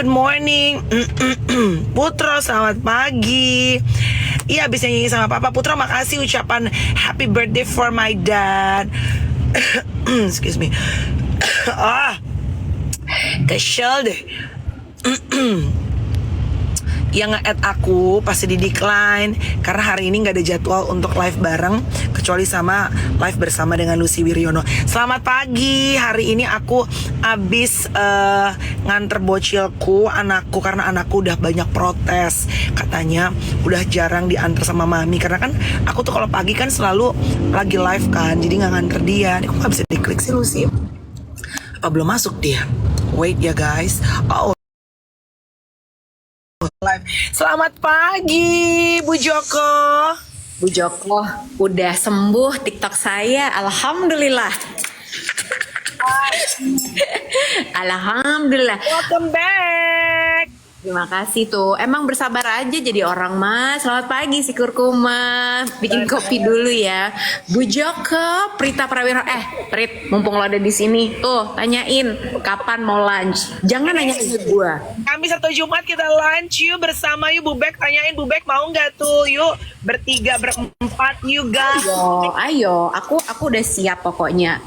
good morning. Putro, selamat pagi. Iya, habis nyanyi sama Papa. Putro, makasih ucapan happy birthday for my dad. Excuse me. Kesel deh. Yang nge-add aku pasti di decline karena hari ini nggak ada jadwal untuk live bareng kecuali sama live bersama dengan Lucy Wiryono. Selamat pagi, hari ini aku abis nganter bocilku, anakku, karena anakku udah banyak protes, katanya udah jarang diantar sama mami karena kan aku tuh kalau pagi kan selalu lagi live kan, jadi nggak nganter dia. Ini kok nggak bisa diklik sih Lucy? Apa belum masuk dia? Wait ya guys. Live. Selamat pagi Bu Joko. Bu Joko, udah sembuh TikTok saya, alhamdulillah. Alhamdulillah. Welcome back. Terima kasih tuh. Emang bersabar aja jadi orang, Mas. Selamat pagi si Kurkuma. Bikin kopi dulu ya. Bu Joko, Prita Prawira. Prit, mumpung lo ada di sini, tuh tanyain kapan mau lunch. Jangan nanya ke gua. Kamis atau Jumat kita lunch yuk bersama yuk. Bu Bek, tanyain Bu Bek mau nggak tuh? Yuk bertiga berempat yuk guys. Ayo, aku udah siap pokoknya.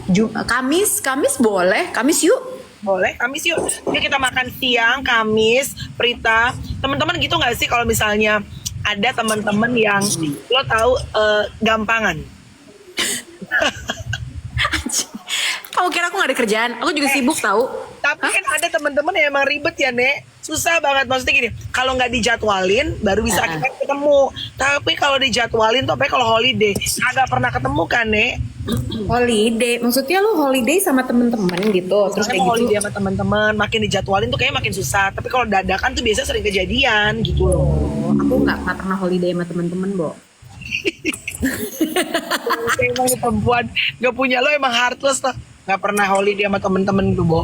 Kamis boleh. Kamis yuk. Boleh, Kamis yuk. Yuk kita makan siang, Kamis, Prita. Teman-teman gitu nggak sih kalau misalnya ada teman-teman yang lo tahu gampangan? Kamu kira aku gak ada kerjaan? Aku juga sibuk tahu. Tapi kan ada teman-teman yang emang ribet ya, Nek. Susah banget, maksudnya gini, kalau nggak dijadwalin baru bisa kita ketemu. Tapi kalau dijadwalin tuh apa kalau holiday agak pernah ketemu kan, Nek? Holiday, maksudnya lu holiday sama temen-temen gitu, terus kayak gitu. Holiday sama teman-teman, makin dijadwalin tuh kayaknya makin susah. Tapi kalau dadakan tuh biasa sering kejadian gitu loh. Aku nggak pernah holiday sama temen-temen, Bo. Emang perempuan nggak punya lo emang heartless lah. Nggak pernah holiday sama temen-temen tuh, Bo.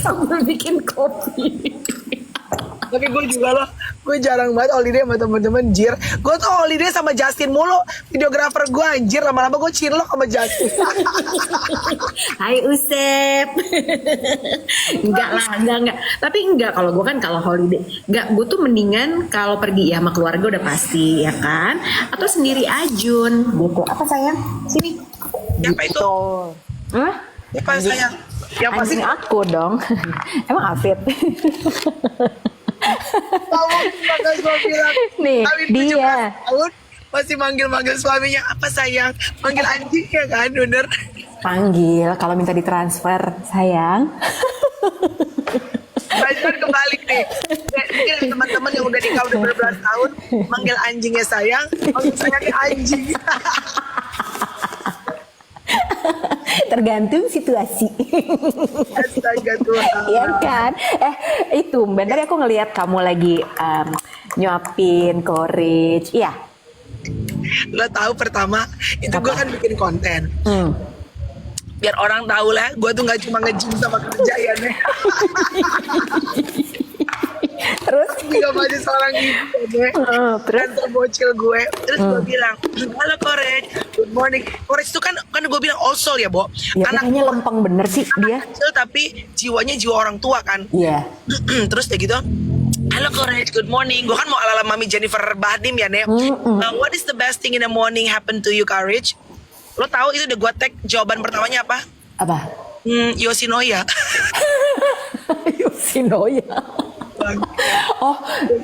Sambil bikin kopi. Tapi gue juga loh, gue jarang banget holiday sama temen-temen, jir. Gue tuh holiday sama Justin mulu, videografer gue, anjir. Lama-lama gue cinlok sama Justin. Hai Usep. Enggak lah, enggak. Tapi enggak, kalau gue kan kalau holiday enggak, gue tuh mendingan kalau pergi ya sama keluarga udah pasti ya kan, atau sendiri ajun gitu. Apa sayang? Sini. Siapa itu? Hah? Siapa sayang? Yang pasti Anjing aku dong. Emang Afid. kamu makanya gue bilang Nih, kami dia 17 tahun masih manggil-manggil suaminya apa sayang, manggil anjing ya kan, bener. panggil kalau minta ditransfer sayang. Belajar kebalik nih. Mungkin teman-teman yang udah nikah udah berbelas tahun manggil anjingnya sayang, manggil sayangnya anjing. Tergantung situasi. Astaga Tuhan. Iya kan? Itu bentar aku ngelihat kamu lagi nyuapin courage. Iya. Lo tahu pertama itu gue kan bikin konten. Biar orang tahu lah, gue tuh nggak cuma nge-gym sama kerja ya nih. Terus juga masih seorang ibu ya, terus terbocil gue, terus gue bilang, halo Courage, good morning. Courage itu kan gue bilang also ya, Bo. ya, Anaknya kayaknya lempeng bener sih dia. kecil tapi jiwanya jiwa orang tua kan. Iya. Terus kayak gitu, halo Courage, good morning. Gue kan mau ala-ala Mami Jennifer Bahdim ya, Nek. What is the best thing in the morning happen to you, Courage? Lo tahu itu udah gue tag jawaban pertamanya apa? Apa? Yoshinoya. Yoshinoya. Oh,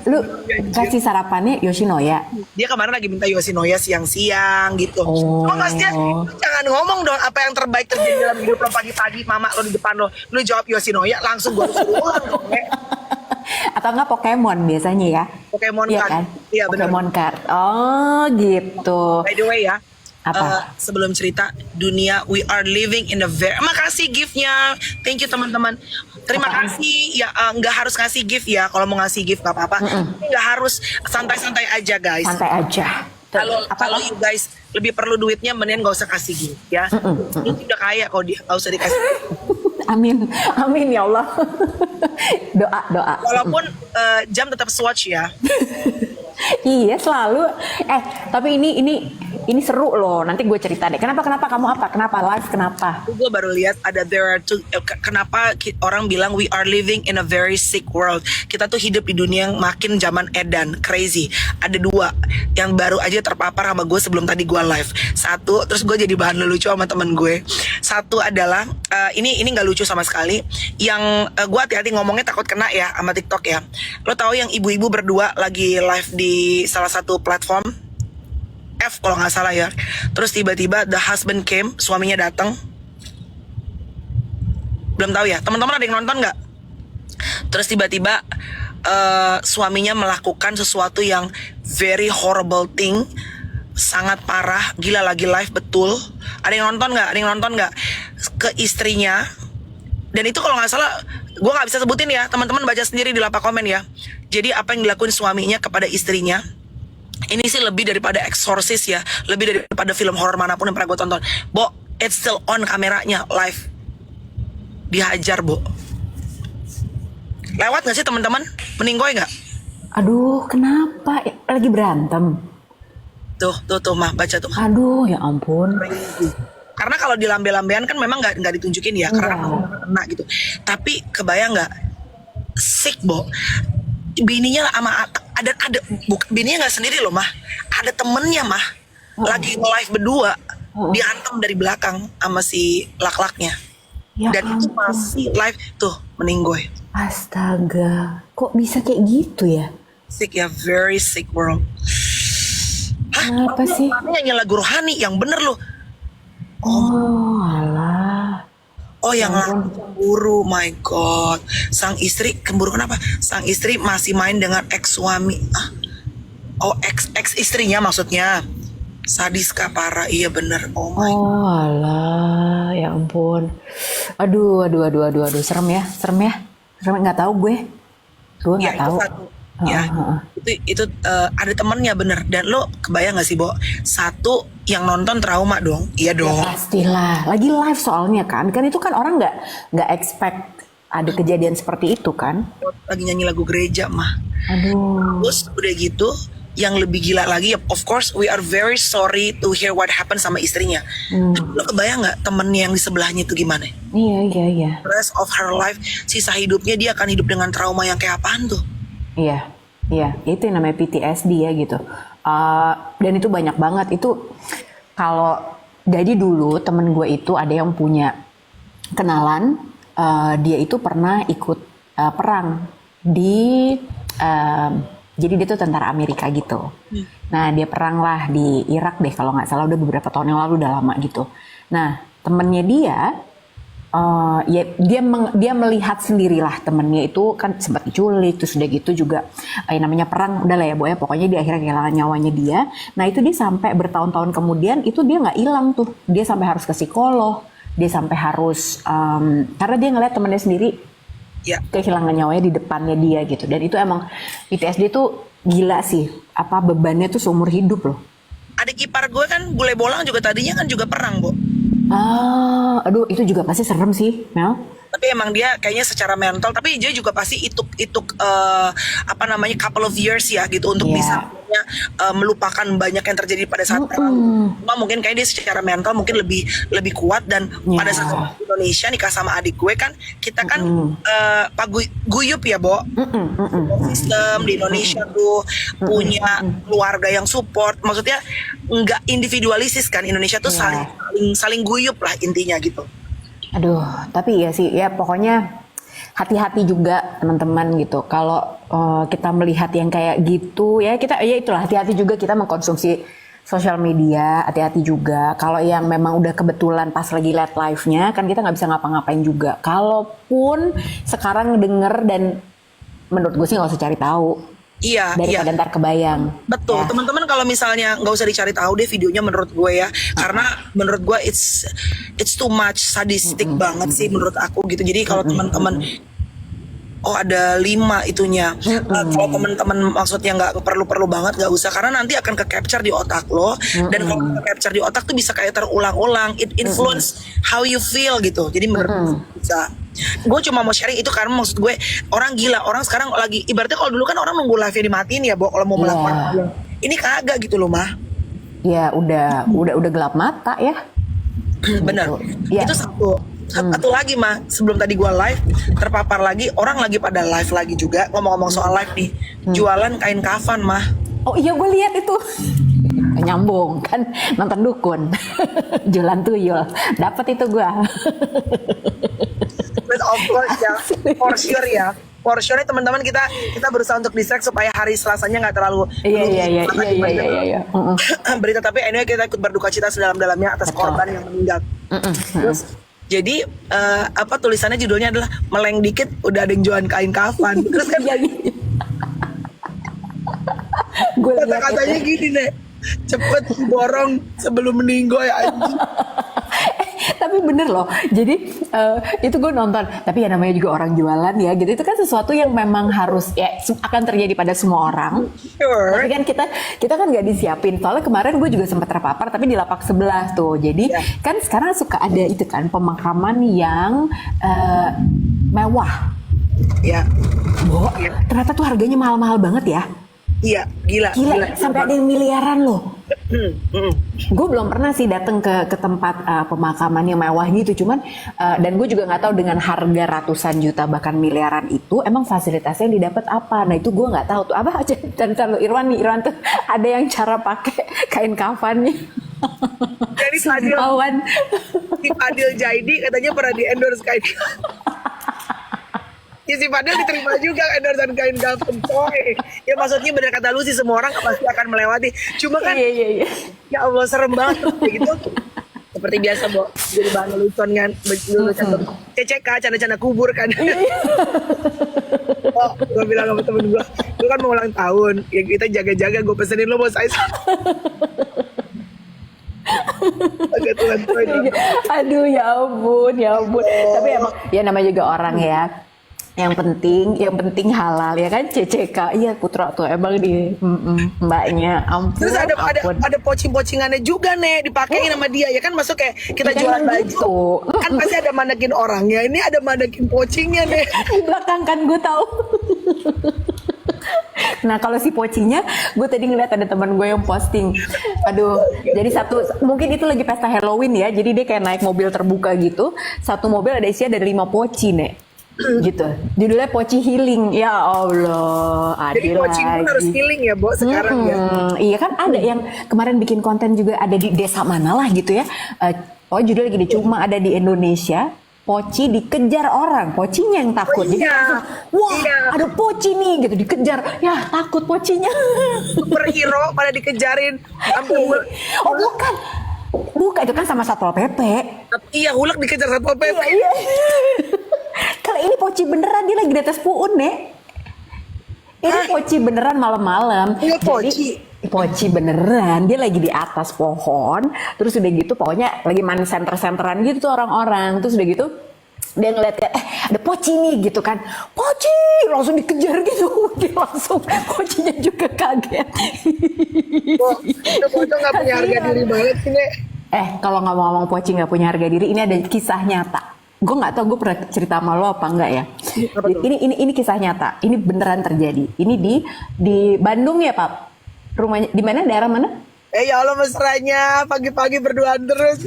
lu kasih sarapannya Yoshinoya. Dia kemarin lagi minta Yoshinoya siang-siang gitu. Oh. Oh maksudnya lu jangan ngomong dong apa yang terbaik terjadi dalam hidup lo pagi-pagi, mama lo di depan lo. Lu jawab Yoshinoya langsung gue suruh ulang dong. Atau enggak Pokemon biasanya ya? Pokemon Iya card. kan? Iya benar. Pokemon card. Oh gitu. By the way ya. Apa? Sebelum cerita dunia, we are living in a very. Makasih giftnya, thank you teman-teman. Terima kasih ya, nggak harus ngasih gift ya. Kalau mau ngasih gift nggak apa-apa. Nggak harus, santai-santai aja guys. Santai aja. Kalau you guys lebih perlu duitnya, mending nggak usah kasih gift ya. Ini udah kaya kalau dia nggak usah dikasih. Amin, amin ya Allah. Doa. Walaupun jam tetap swatch ya. Iya selalu. Tapi ini Ini seru loh. Nanti gue cerita deh. Kenapa kamu apa? Kenapa live? Kenapa? Gue baru lihat ada kenapa orang bilang we are living in a very sick world. Kita tuh hidup di dunia yang makin zaman edan, crazy. Ada dua yang baru aja terpapar sama gue sebelum tadi gue live. Satu, terus gue jadi bahan lucu sama temen gue. Satu adalah ini nggak lucu sama sekali. Yang gue hati-hati ngomongnya takut kena ya sama TikTok ya. Lo tahu yang ibu-ibu berdua lagi live di salah satu platform F kalau nggak salah ya. Terus tiba-tiba the husband came, suaminya datang. Belum tahu ya, teman-teman ada yang nonton nggak? Terus tiba-tiba suaminya melakukan sesuatu yang very horrible thing, sangat parah, gila lagi live betul. Ada yang nonton nggak? Ada yang nonton nggak? Ke istrinya. Dan itu kalau nggak salah, gue nggak bisa sebutin ya, teman-teman baca sendiri di lapak komen ya. Jadi apa yang dilakukan suaminya kepada istrinya? Ini sih lebih daripada Exorcist ya, lebih daripada film horor manapun yang pernah gue tonton. Bo, it's still on kameranya live. Dihajar, Bo. Lewat nggak sih teman-teman? Meninggoy nggak? Aduh, kenapa? Lagi berantem? Tuh, mah baca tuh. Aduh, ya ampun. Karena kalau di lambe-lambean kan memang nggak ditunjukin ya, karena kena gitu. Tapi kebayang nggak? Sick, Bo. Bininya sama bininya nggak sendiri loh mah, ada temennya mah lagi live berdua diantem dari belakang sama si lak-laknya Ya dan itu ampun. masih live tuh meninggoy. Astaga, kok bisa kayak gitu ya? Sick ya, very sick world. Kenapa sih? Nyanyi lagu rohani yang bener loh. Oh alah. Oh yang cemburu, my god. Sang istri cemburu kenapa? Sang istri masih main dengan ex suami. Oh ex istrinya maksudnya. Sadis kah parah, iya bener. Oh my god. Oh alah, ya ampun. Aduh, serem ya. Serem nggak tahu gue. Gue Ya nggak itu tahu. satu. Ya itu ada temennya bener. Dan lo kebayang gak sih Bo? Satu yang nonton trauma dong. Iya dong. Pastilah. Lagi live soalnya kan itu kan orang nggak expect ada kejadian seperti itu kan. Lagi nyanyi lagu gereja mah. Aduh. Terus udah gitu yang lebih gila lagi, of course we are very sorry to hear what happened sama istrinya. Tapi lo kebayang nggak temennya yang di sebelahnya itu gimana? Iya. Rest of her life, sisa hidupnya dia akan hidup dengan trauma yang kayak apaan tuh? Iya, itu yang namanya PTSD ya gitu. Dan itu banyak banget. Itu kalau jadi dulu temen gue itu ada yang punya kenalan, dia itu pernah ikut perang di, jadi dia tuh tentara Amerika gitu. Nah dia perang lah di Irak deh kalau nggak salah, udah beberapa tahun yang lalu, udah lama gitu. Nah temennya dia ya dia melihat sendirilah temennya itu kan sempat diculik, terus udah gitu juga namanya perang, udah lah ya Bo ya, pokoknya dia akhirnya kehilangan nyawanya dia. Nah itu dia sampai bertahun-tahun kemudian itu dia nggak hilang tuh, dia sampai harus ke psikolog, dia sampai harus karena dia ngeliat temennya sendiri kehilangan nyawanya di depannya dia gitu. Dan itu emang PTSD tuh gila sih, apa bebannya tuh seumur hidup loh. Adik ipar gue kan bule bolang juga tadinya kan juga perang Bo. Aduh itu juga pasti serem sih, Mel. Tapi emang dia kayaknya secara mental, tapi dia juga pasti ituk apa namanya couple of years ya gitu untuk bisa melupakan banyak yang terjadi pada saat perang. Cuma mungkin kayak dia secara mental mungkin lebih kuat. Dan pada saat Indonesia nikah sama adik gue kan kita kan guyup ya Bo. Sistem di Indonesia tuh punya keluarga yang support, maksudnya nggak individualisis kan, Indonesia tuh saling guyup lah intinya gitu. Aduh, tapi ya sih, ya pokoknya hati-hati juga teman-teman gitu. Kalau kita melihat yang kayak gitu, ya itulah hati-hati juga kita mengkonsumsi sosial media, hati-hati juga. Kalau yang memang udah kebetulan pas lagi live live-nya, kan kita nggak bisa ngapa-ngapain juga. Kalaupun sekarang denger dan menurut gue sih nggak usah cari tahu. Iya, daripada ntar kebayang. Betul, teman-teman kalau misalnya nggak usah dicari tahu deh videonya menurut gue ya, karena menurut gue it's too much, sadistik banget sih menurut aku gitu. Jadi kalau teman-teman ada 5 itunya. Kalau teman-teman maksudnya nggak perlu banget, nggak usah, karena nanti akan ke capture di otak lo. Dan kalau ke capture di otak tuh bisa kayak terulang-ulang. It influence how you feel gitu. Jadi menurut bisa. Gue cuma mau sharing itu karena maksud gue orang gila, orang sekarang lagi ibaratnya kalau dulu kan orang nunggu live-nya dimatiin ya, Bo, kalau mau melakukan ini kagak gitu loh mah. ya udah gelap mata ya. Bener. Iya. Itu satu lagi mah, sebelum tadi gua live terpapar lagi, orang lagi pada live lagi juga, ngomong-ngomong soal live nih, jualan kain kafan mah. Oh iya, gue lihat itu. Nyambung kan, nonton dukun. Jualan tuyul. Dapat itu gue. But of course ya, for sure ya. For sure nih teman-teman, kita berusaha untuk distract supaya hari Selasanya nggak terlalu Iya. berita. Tapi anyway, kita ikut berduka cita sedalam-dalamnya atas korban yang meninggal. Terus jadi tulisannya judulnya adalah meleng dikit udah ada yang jualan kain kafan. Terus kan kata-katanya gini nih, cepet borong sebelum meninggoy anjing. Tapi bener loh, jadi itu gue nonton. Tapi ya namanya juga orang jualan ya gitu. Itu kan sesuatu yang memang harus ya akan terjadi pada semua orang. Sure. Tapi kan kita kan nggak disiapin. Soalnya kemarin gue juga sempat terpapar, tapi di lapak sebelah tuh. Jadi kan sekarang suka ada itu kan pemakaman yang mewah. Ya. Ternyata tuh harganya mahal-mahal banget ya. Iya, gila. Sampai ada yang miliaran loh. Gue belum pernah sih datang ke tempat pemakaman yang mewah gitu, cuman dan gue juga nggak tahu dengan harga ratusan juta bahkan miliaran itu emang fasilitasnya yang didapat apa. Nah itu gue nggak tahu tuh apa aja. Dan kalau Irwan tuh ada yang cara pakai kain kafannya. Jadi si Fadil Jaidi katanya pernah di endorse kain. Ya si Fadil diterima juga endorsean kain kafan coy. Ya maksudnya benar kata lu sih, semua orang pasti akan melewati. Cuma kan Iya. ya Allah serem banget kayak gitu. Seperti biasa, Bo. Jadi bahan lelucon kan, CCK, canda-canda kubur kan. Oh, gue bilang sama temen gue kan mau ulang tahun. Ya kita jaga-jaga, gue pesenin lo bos Ais. Aduh ya ampun. Tapi emang ya namanya juga orang ya. Yang penting halal ya kan. CCK iya Putra tuh emang di mbaknya ampun. Terus ada pocing-pocingannya juga nih dipakein sama dia ya kan, masuk kayak kita jualan baju gitu. Kan pasti ada manekin orangnya, ini ada manekin pocingnya nih Di belakang kan gue tahu. Nah kalau si pocinya, gue tadi ngeliat ada teman gue yang posting. Aduh, jadi mungkin itu lagi pesta Halloween ya. Jadi dia kayak naik mobil terbuka gitu. Satu mobil ada isinya dari 5 poci nih. Gitu. Judulnya Poci Healing. Ya Allah, jadi poci pun harus healing ya, Bo, sekarang ya. Iya kan ada yang kemarin bikin konten juga ada di desa mana lah gitu ya. Judulnya gini, cuma ada di Indonesia. Poci dikejar orang, pocinya yang takut. Jadi ada poci nih gitu dikejar. Ya takut pocinya. Superhero pada dikejarin. Oh bukan itu kan sama Satpol PP. Iya, Hulk dikejar Satpol PP. Iya. Kalau ini poci beneran, dia lagi di atas puun nih. Ini poci beneran malam-malam. Iya, poci. Poci beneran, dia lagi di atas pohon. Terus udah gitu pokoknya lagi main senter-senteran gitu tuh orang-orang. Terus udah gitu dia ngeliat ada poci nih gitu kan. Poci langsung dikejar gitu. Dia langsung pocinya juga kaget. Itu pocong gak punya harga diri banget sih, Nek. Kalau ngomong-ngomong poci gak punya harga diri, ini ada kisah nyata. Gue nggak tahu gue pernah cerita sama lo apa enggak ya. Ini kisah nyata. Ini beneran terjadi. Ini di Bandung ya, Pak. Rumahnya di mana? Daerah mana? Ya Allah mesranya pagi-pagi berduaan terus.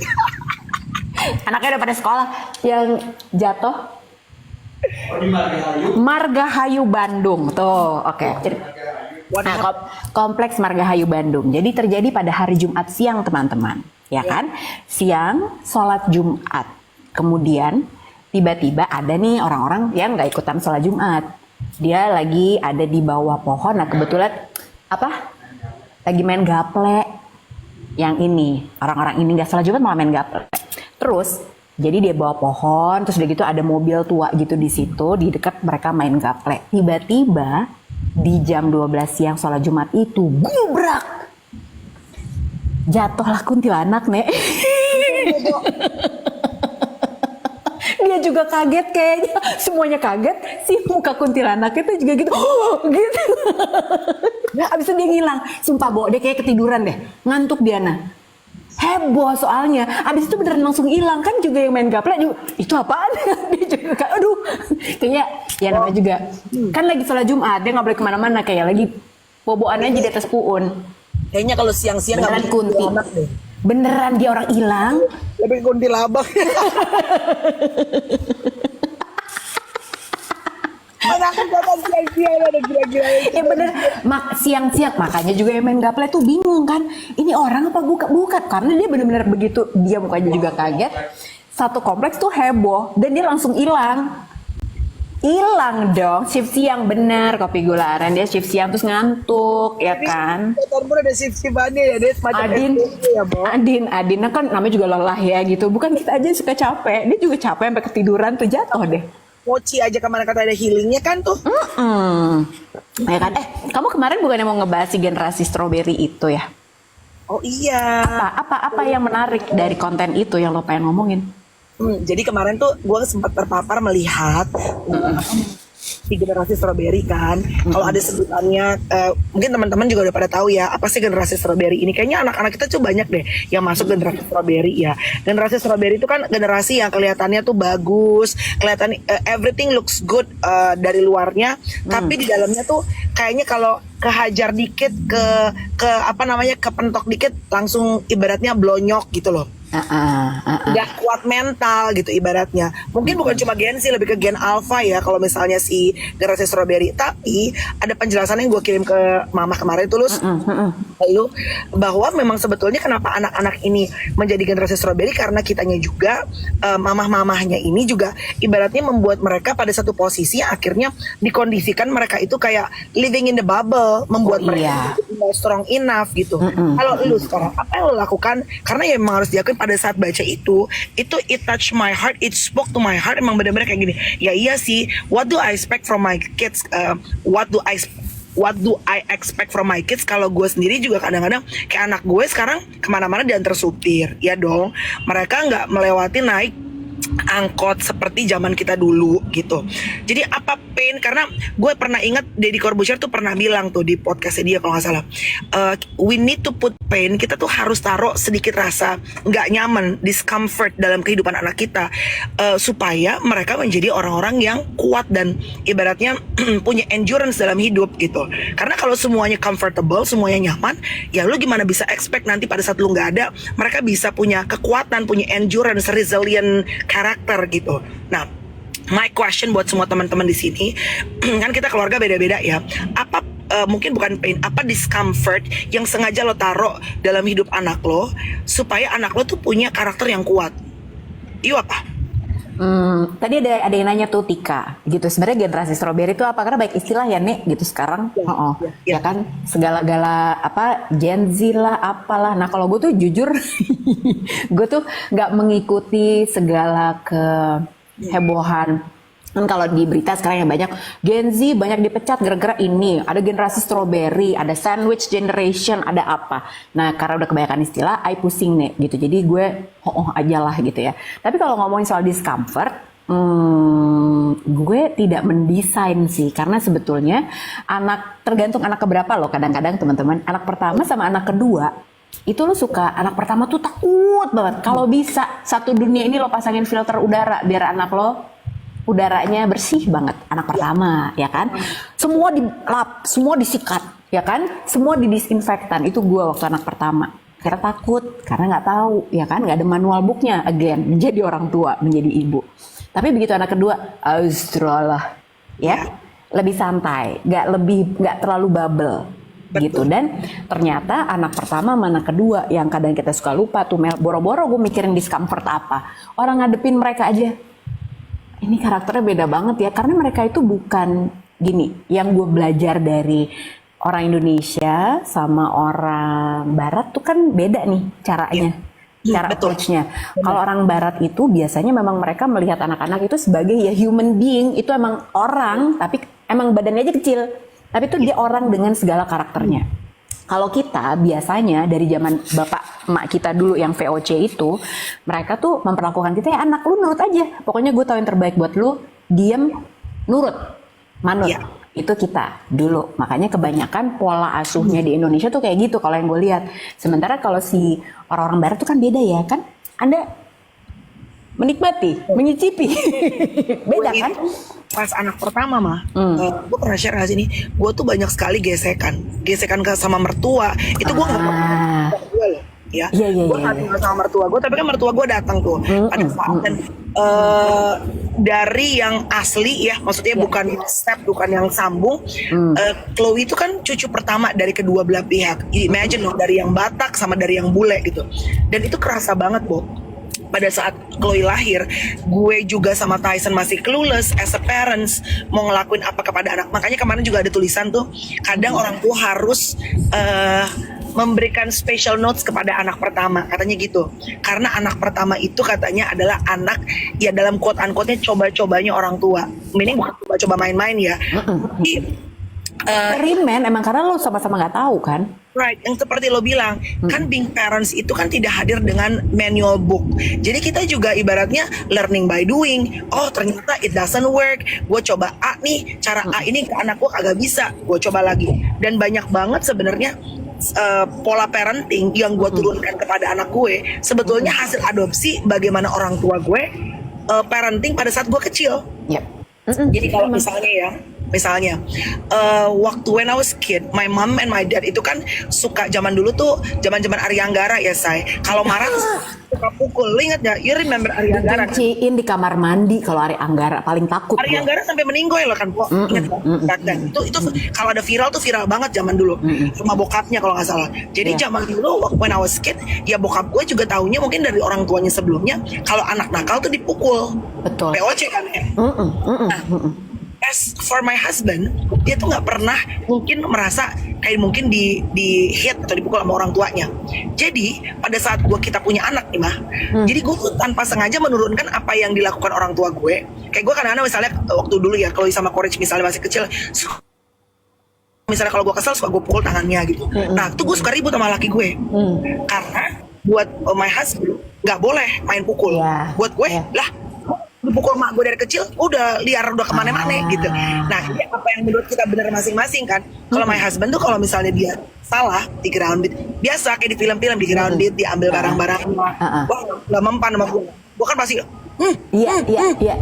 Anaknya udah pada sekolah. Yang jatuh di Margahayu Bandung. Tuh, oke. Nah, kompleks Margahayu Bandung. Jadi terjadi pada hari Jumat siang, teman-teman. Ya kan? Siang sholat Jumat. Kemudian tiba-tiba ada nih orang-orang yang nggak ikutan sholat Jumat. Dia lagi ada di bawah pohon. Nah kebetulan lagi main gaple. Yang ini orang-orang ini nggak sholat Jumat malah main gaple. Terus jadi dia bawa pohon. Terus udah gitu ada mobil tua gitu di situ di dekat mereka main gaple. Tiba-tiba di jam 12 siang sholat Jumat itu gubrak. Jatuhlah kuntilanak nek. Dia juga kaget kayaknya, semuanya kaget. Si muka kuntilanak itu juga gitu, gitu. Nah, abis itu dia ngilang. Sumpah Bo, dia kayak ketiduran deh, ngantuk Diana. Heboh soalnya. Abis itu beneran langsung hilang. Kan juga yang main gaplek juga, itu apaan? Dia juga kayak, aduh. Kayaknya, ya namanya juga. Kan lagi sholat Jumat, dia gak boleh kemana-mana. Kayak lagi boboan aja di atas puun. Kayaknya kalau siang-siang nggak Beneran mungkin Kunti. kuntilanak deh. Beneran dia orang hilang. Lebih kuntilabak. Anakku kapan siang-siang ada gila-gila. Ya bener, siang-siang makanya juga yang main gaple tuh bingung kan. Ini orang apa bukan? Karena dia bener-bener begitu dia mukanya juga kaget. Satu kompleks tuh heboh dan dia langsung hilang. Hilang dong, shift siang bener kopi gularan dia shift siang terus ngantuk ya kan. Motor pun ada shift-shiftannya ya, dia semacam Adin, SPG ya, Bo. Adin kan namanya juga lelah ya gitu. Bukan kita aja suka capek, dia juga capek sampai ketiduran tuh jatuh deh. Mochi aja kemana kata ada healingnya kan tuh. Ya kan? Kamu kemarin bukannya mau ngebahas si generasi strawberry itu ya? Oh iya. Apa yang menarik dari konten itu yang lo pengen ngomongin? Jadi kemarin tuh gue sempat terpapar melihat di generasi strawberry kan. Kalau ada sebutannya, mungkin teman-teman juga udah pada tahu ya apa sih generasi strawberry ini. Kayaknya anak-anak kita tuh banyak deh yang masuk generasi strawberry ya. Generasi strawberry itu kan generasi yang kelihatannya tuh bagus, kelihatan everything looks good dari luarnya, tapi di dalamnya tuh kayaknya kalau kehajar dikit ke apa namanya kepentok dikit langsung ibaratnya blonyok gitu loh. Nggak kuat mental gitu ibaratnya. Mungkin bukan cuma Gen Z, lebih ke Gen Alpha ya kalau misalnya si generasi strawberry. Tapi ada penjelasan yang gue kirim ke mama kemarin tuh lalu bahwa memang sebetulnya kenapa anak-anak ini menjadi generasi strawberry karena kitanya juga mamah-mamahnya ini juga ibaratnya membuat mereka pada satu posisi yang akhirnya dikondisikan mereka itu kayak living in the bubble, membuat mereka tidak strong enough gitu. Kalau lu sekarang apa yang lu lakukan? Karena ya memang harus diakui pada saat baca itu it touch my heart, it spoke to my heart. Emang benar-benar kayak gini. Ya iya sih, what do I expect from my kids? What do I expect from my kids? Kalau gue sendiri juga kadang-kadang kayak anak gue sekarang kemana-mana diantar supir, ya dong. Mereka nggak melewati naik angkot seperti zaman kita dulu gitu. Jadi apa pain? Karena gue pernah ingat Deddy Corbuzier tuh pernah bilang tuh di podcastnya dia kalau nggak salah, we need to put pain. Kita tuh harus taruh sedikit rasa nggak nyaman, discomfort dalam kehidupan anak kita, supaya mereka menjadi orang-orang yang kuat dan ibaratnya punya endurance dalam hidup gitu. Karena kalau semuanya comfortable, semuanya nyaman, ya lu gimana bisa expect nanti pada saat lu nggak ada mereka bisa punya kekuatan, punya endurance, resilient karakter gitu. Nah, my question buat semua teman-teman di sini, kan kita keluarga beda-beda ya. Apa mungkin bukan pain, apa discomfort yang sengaja lo taruh dalam hidup anak lo supaya anak lo tuh punya karakter yang kuat? Iyo apa? Tadi ada yang nanya tuh Tika gitu, sebenarnya generasi strawberry itu apa? Karena baik istilah ya Nek gitu sekarang. Ya kan segala-gala apa Gen Z lah apalah. Nah kalau gue tuh jujur gue tuh nggak mengikuti segala kehebohan. Kan kalau di berita sekarang yang banyak Gen Z banyak dipecat gara-gara ini, ada generasi strawberry, ada sandwich generation, ada apa. Nah karena udah kebanyakan istilah, I pusing nih gitu. Jadi gue aja lah gitu ya. Tapi kalau ngomongin soal discomfort, gue tidak mendesain sih. Karena sebetulnya tergantung anak keberapa loh kadang-kadang teman-teman. Anak pertama sama anak kedua, itu lo suka anak pertama tuh takut banget. Kalau bisa satu dunia ini lo pasangin filter udara biar anak lo udaranya bersih banget anak pertama ya kan, semua dilap, semua disikat ya kan, semua didisinfektan. Itu gue waktu anak pertama karena takut, karena nggak tahu ya kan, nggak ada manual booknya again menjadi orang tua, menjadi ibu. Tapi begitu anak kedua Australia ya lebih santai, nggak terlalu bubble. Gitu. Dan ternyata anak pertama sama anak kedua yang kadang kita suka lupa tuh, boro-boro gue mikirin discomfort apa, orang ngadepin mereka aja ini karakternya beda banget ya, karena mereka itu bukan gini. Yang gue belajar dari orang Indonesia sama orang Barat tuh kan beda nih caranya, cara approach-nya. Kalau orang Barat itu biasanya memang mereka melihat anak-anak itu sebagai ya human being, itu emang orang, tapi emang badannya aja kecil, tapi itu dia orang dengan segala karakternya. Kalau kita biasanya dari zaman bapak emak kita dulu yang VOC itu, mereka tuh memperlakukan kita ya anak lu nurut aja. Pokoknya gue tahu yang terbaik buat lu, diem, nurut, manut. Itu kita dulu. Makanya kebanyakan pola asuhnya di Indonesia tuh kayak gitu kalau yang gue lihat. Sementara kalau si orang-orang Barat tuh kan beda ya kan. Anda menikmati, menyicipi. Beda Gue kan? itu pas anak pertama mah, gue pernah share gak sih nih, gue tuh banyak sekali gesekan sama mertua. Itu gue nggak pernah gue loh, ya. Iya, iya, Gue iya, nggak tinggal sama mertua gue, tapi kan mertua gue datang tuh pada saat dan dari yang asli ya, maksudnya bukan yang step, bukan yang sambung. Chloe itu kan cucu pertama dari kedua belah pihak. Imagine loh, dari yang Batak sama dari yang bule gitu. Dan itu kerasa banget, Bo. Pada saat Chloe lahir, gue juga sama Tyson masih clueless as a parents mau ngelakuin apa kepada anak. Makanya kemarin juga ada tulisan tuh, kadang orang tua harus memberikan special notes kepada anak pertama, katanya gitu. Karena anak pertama itu katanya adalah anak ya dalam quote unquote-nya coba-cobanya orang tua. Meaning bukan coba-coba main-main ya. Tapi, Eksperimen emang karena lo sama-sama nggak tahu kan? right, yang seperti lo bilang, kan being parents itu kan tidak hadir dengan manual book. Jadi kita juga ibaratnya learning by doing. Oh ternyata it doesn't work. Gue coba A nih, cara A ini ke anak gue kagak bisa. Gue coba lagi. Dan banyak banget sebenarnya pola parenting yang gue turunkan kepada anak gue sebetulnya hasil adopsi bagaimana orang tua gue parenting pada saat gue kecil. Yep. Jadi kalau misalnya waktu when I was kid, my mom and my dad itu kan suka zaman dulu tuh zaman Arya Anggara ya say. Kalau marah tuh suka pukul. Lo ingat gak? You remember Arya Anggara? Dikunciin di kamar mandi kalau Arya Anggara paling takut. Arya Anggara sampai meninggoy loh kan, Po. Ingat kan? Itu kalau ada viral tuh viral banget zaman dulu. Sama bokapnya kalau nggak salah. Jadi zaman dulu when I was kid, ya bokap gue juga taunya mungkin dari orang tuanya sebelumnya kalau anak nakal tuh dipukul. Betul. POC kan ya. As for my husband, dia tuh nggak pernah mungkin merasa kayak mungkin di hit atau dipukul sama orang tuanya. Jadi pada saat kita punya anak nih mah, jadi gue tuh tanpa sengaja menurunkan apa yang dilakukan orang tua gue. Kayak gue kadang-kadang misalnya waktu dulu ya, kalau sama Courage misalnya masih kecil, misalnya kalau gue kesel suka gue pukul tangannya gitu. Nah tuh gue suka ribut sama laki gue, karena buat my husband nggak boleh main pukul. Buat gue lah, dipukul mak gue dari kecil udah liar, udah kemana-mana gitu. Nah ini apa yang menurut kita benar masing-masing kan. Kalau my husband tuh kalau misalnya dia salah di grounded, biasa kayak di film-film di grounded, diambil barang-barangnya, wah gak mempan sama gue kan pasti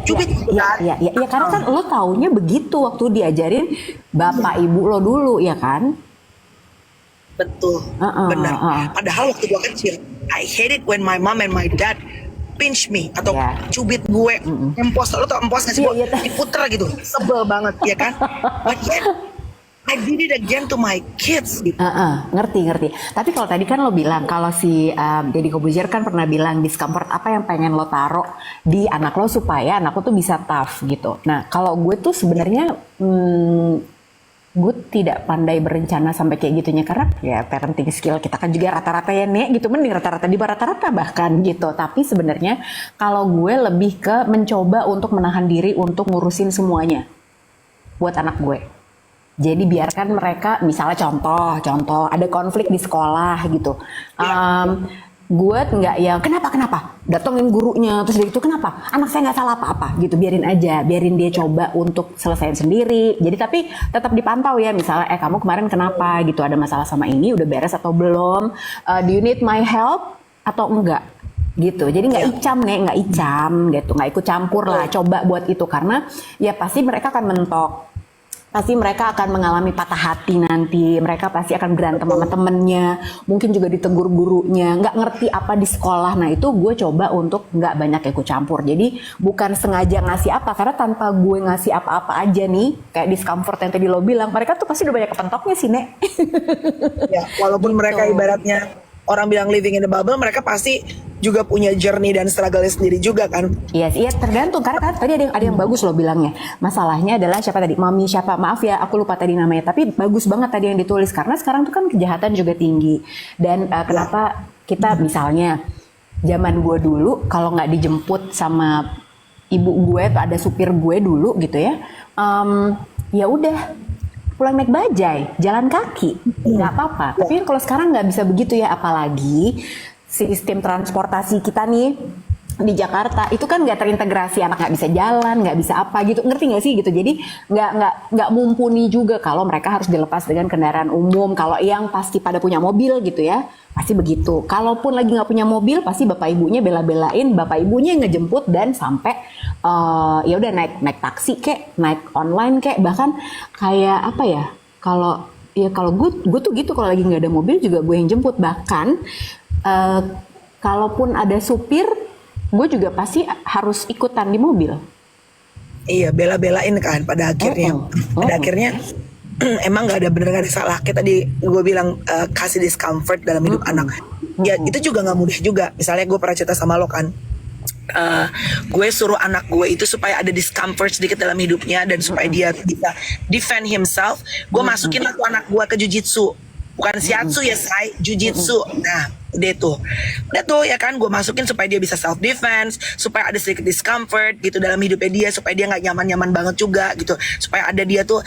cubit iya karena kan lo taunya begitu waktu diajarin bapak ibu lo dulu ya kan. Betul, benar. Padahal waktu gue kecil, I hate it when my mom and my dad pinch me atau cubit gue, empos. Lo tau empos nggak sih? Diputer gitu, sebel banget ya kan. But yet I did it again to my kids gitu. Ngerti. Tapi kalau tadi kan lo bilang kalau si Deddy Corbuzier kan pernah bilang discomfort apa yang pengen lo taruh di anak lo supaya anak lo tuh bisa tough gitu. Nah kalau gue tuh sebenarnya gue tidak pandai berencana sampai kayak gitunya karena ya parenting skill kita kan juga rata-rata ya Nek gitu, mending rata-rata di rata-rata bahkan gitu. Tapi sebenarnya kalau gue lebih ke mencoba untuk menahan diri untuk ngurusin semuanya buat anak gue. Jadi biarkan mereka misalnya contoh ada konflik di sekolah gitu. Gue nggak yang kenapa datengin gurunya terus gitu, kenapa anak saya nggak salah apa-apa gitu, biarin dia coba untuk selesaiin sendiri. Jadi tapi tetap dipantau ya, misalnya kamu kemarin kenapa gitu, ada masalah sama ini, udah beres atau belum, do you need my help atau enggak gitu. Jadi nggak icam gitu, nggak ikut campur lah, coba buat itu karena ya pasti mereka akan mentok. Pasti mereka akan mengalami patah hati nanti, mereka pasti akan berantem sama temennya, mungkin juga ditegur gurunya, nggak ngerti apa di sekolah. Nah itu gue coba untuk nggak banyak ikut campur. Jadi bukan sengaja ngasih apa, karena tanpa gue ngasih apa-apa aja nih, kayak discomfort yang tadi lo bilang, mereka tuh pasti udah banyak kepentoknya sih Nek. Ya, walaupun mereka ibaratnya orang bilang living in the bubble, mereka pasti juga punya journey dan struggle sendiri juga kan. Iya tergantung, karena kan tadi ada yang bagus lo bilangnya. Masalahnya adalah siapa tadi? Mami siapa? Maaf ya, aku lupa tadi namanya. Tapi bagus banget tadi yang ditulis karena sekarang tuh kan kejahatan juga tinggi. Dan kenapa kita misalnya zaman gue dulu kalau nggak dijemput sama ibu gue atau ada supir gue dulu gitu ya, ya udah pulang naik bajai, jalan kaki, nggak apa-apa. Tapi kalau sekarang nggak bisa begitu ya, apalagi sistem transportasi kita nih di Jakarta itu kan nggak terintegrasi, anak nggak bisa jalan, nggak bisa apa gitu, ngerti nggak sih gitu. Jadi nggak mumpuni juga kalau mereka harus dilepas dengan kendaraan umum. Kalau yang pasti pada punya mobil gitu ya, pasti begitu. Kalaupun lagi nggak punya mobil, pasti bapak ibunya bela-belain, bapak ibunya yang ngejemput dan sampai ya udah naik taksi kek, naik online kek, bahkan kayak apa ya? Kalau gue tuh gitu, kalau lagi nggak ada mobil juga gue yang jemput. Bahkan kalaupun ada supir, gue juga pasti harus ikutan di mobil. Iya, bela-belain kan pada akhirnya. Pada akhirnya emang nggak ada bener nggak ada salah. Kayak tadi gue bilang kasih discomfort dalam hidup anak. Ya itu juga nggak mudah juga. Misalnya gue pernah cerita sama lo kan. Gue suruh anak gue itu supaya ada discomfort sedikit dalam hidupnya dan supaya dia bisa defend himself. Gue masukin lah tuh anak gue ke jujitsu. Bukan shiatsu ya, say, jujitsu. Nah, udah tuh ya kan, gue masukin supaya dia bisa self defense, supaya ada sedikit discomfort gitu dalam hidupnya dia, supaya dia nggak nyaman banget juga gitu, supaya ada dia tuh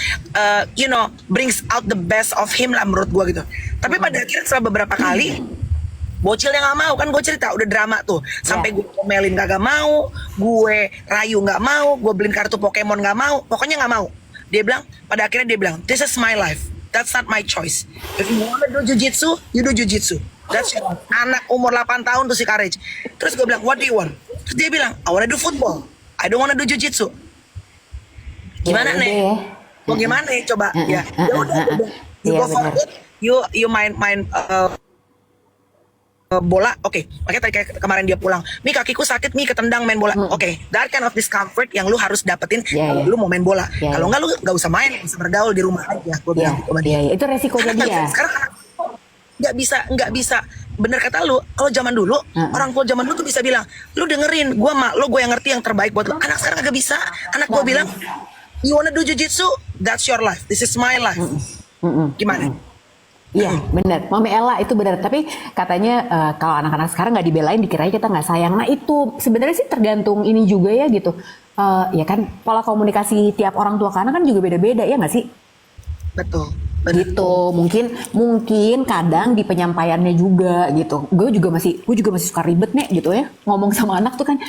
brings out the best of him lah menurut gue gitu. Tapi pada akhirnya setelah beberapa kali bocilnya nggak mau kan, gue cerita udah drama tuh sampai gue komelin kagak mau, gue rayu nggak mau, gue beliin kartu Pokemon nggak mau, pokoknya nggak mau. Dia bilang, pada akhirnya dia bilang, this is my life. That's not my choice. If you wanna do jujitsu, you do jujitsu. That's your life. Anak umur 8 tahun tuh si Courage. Terus gue bilang, what do you want? Terus dia bilang, I wanna do football. I don't wanna do jujitsu. Gimana nih? Mau gimana nih? Coba ya. Ya udah. You go for it. You main bola, oke. Makanya tadi kayak kemarin dia pulang, Mi kakiku sakit, Mi ketendang main bola. Oke, that kind of discomfort yang lu harus dapetin kalau lu mau main bola. Kalau enggak lu nggak usah main, bisa bergaul di rumah aja. Gue bilang sama dia. Itu resikonya dia. Sekarang nggak bisa. Bener kata lu, kalau zaman dulu orang tua zaman dulu tuh bisa bilang, lu dengerin, gue mak lo, gue yang ngerti yang terbaik buat lu. Anak sekarang nggak bisa. Anak gue bilang, you wanna do jujitsu, that's your life, this is my life. Gimana? Iya benar, Mami Ella itu benar. Tapi katanya kalau anak-anak sekarang nggak dibelain, dikiranya kita nggak sayang. Nah itu sebenarnya sih tergantung ini juga ya gitu. Ya kan pola komunikasi tiap orang tua ke anak kan juga beda-beda ya nggak sih? Betul. Gitu. Mungkin kadang di penyampaiannya juga gitu. Gue juga masih suka ribet nih gitu ya. Ngomong sama anak tuh kan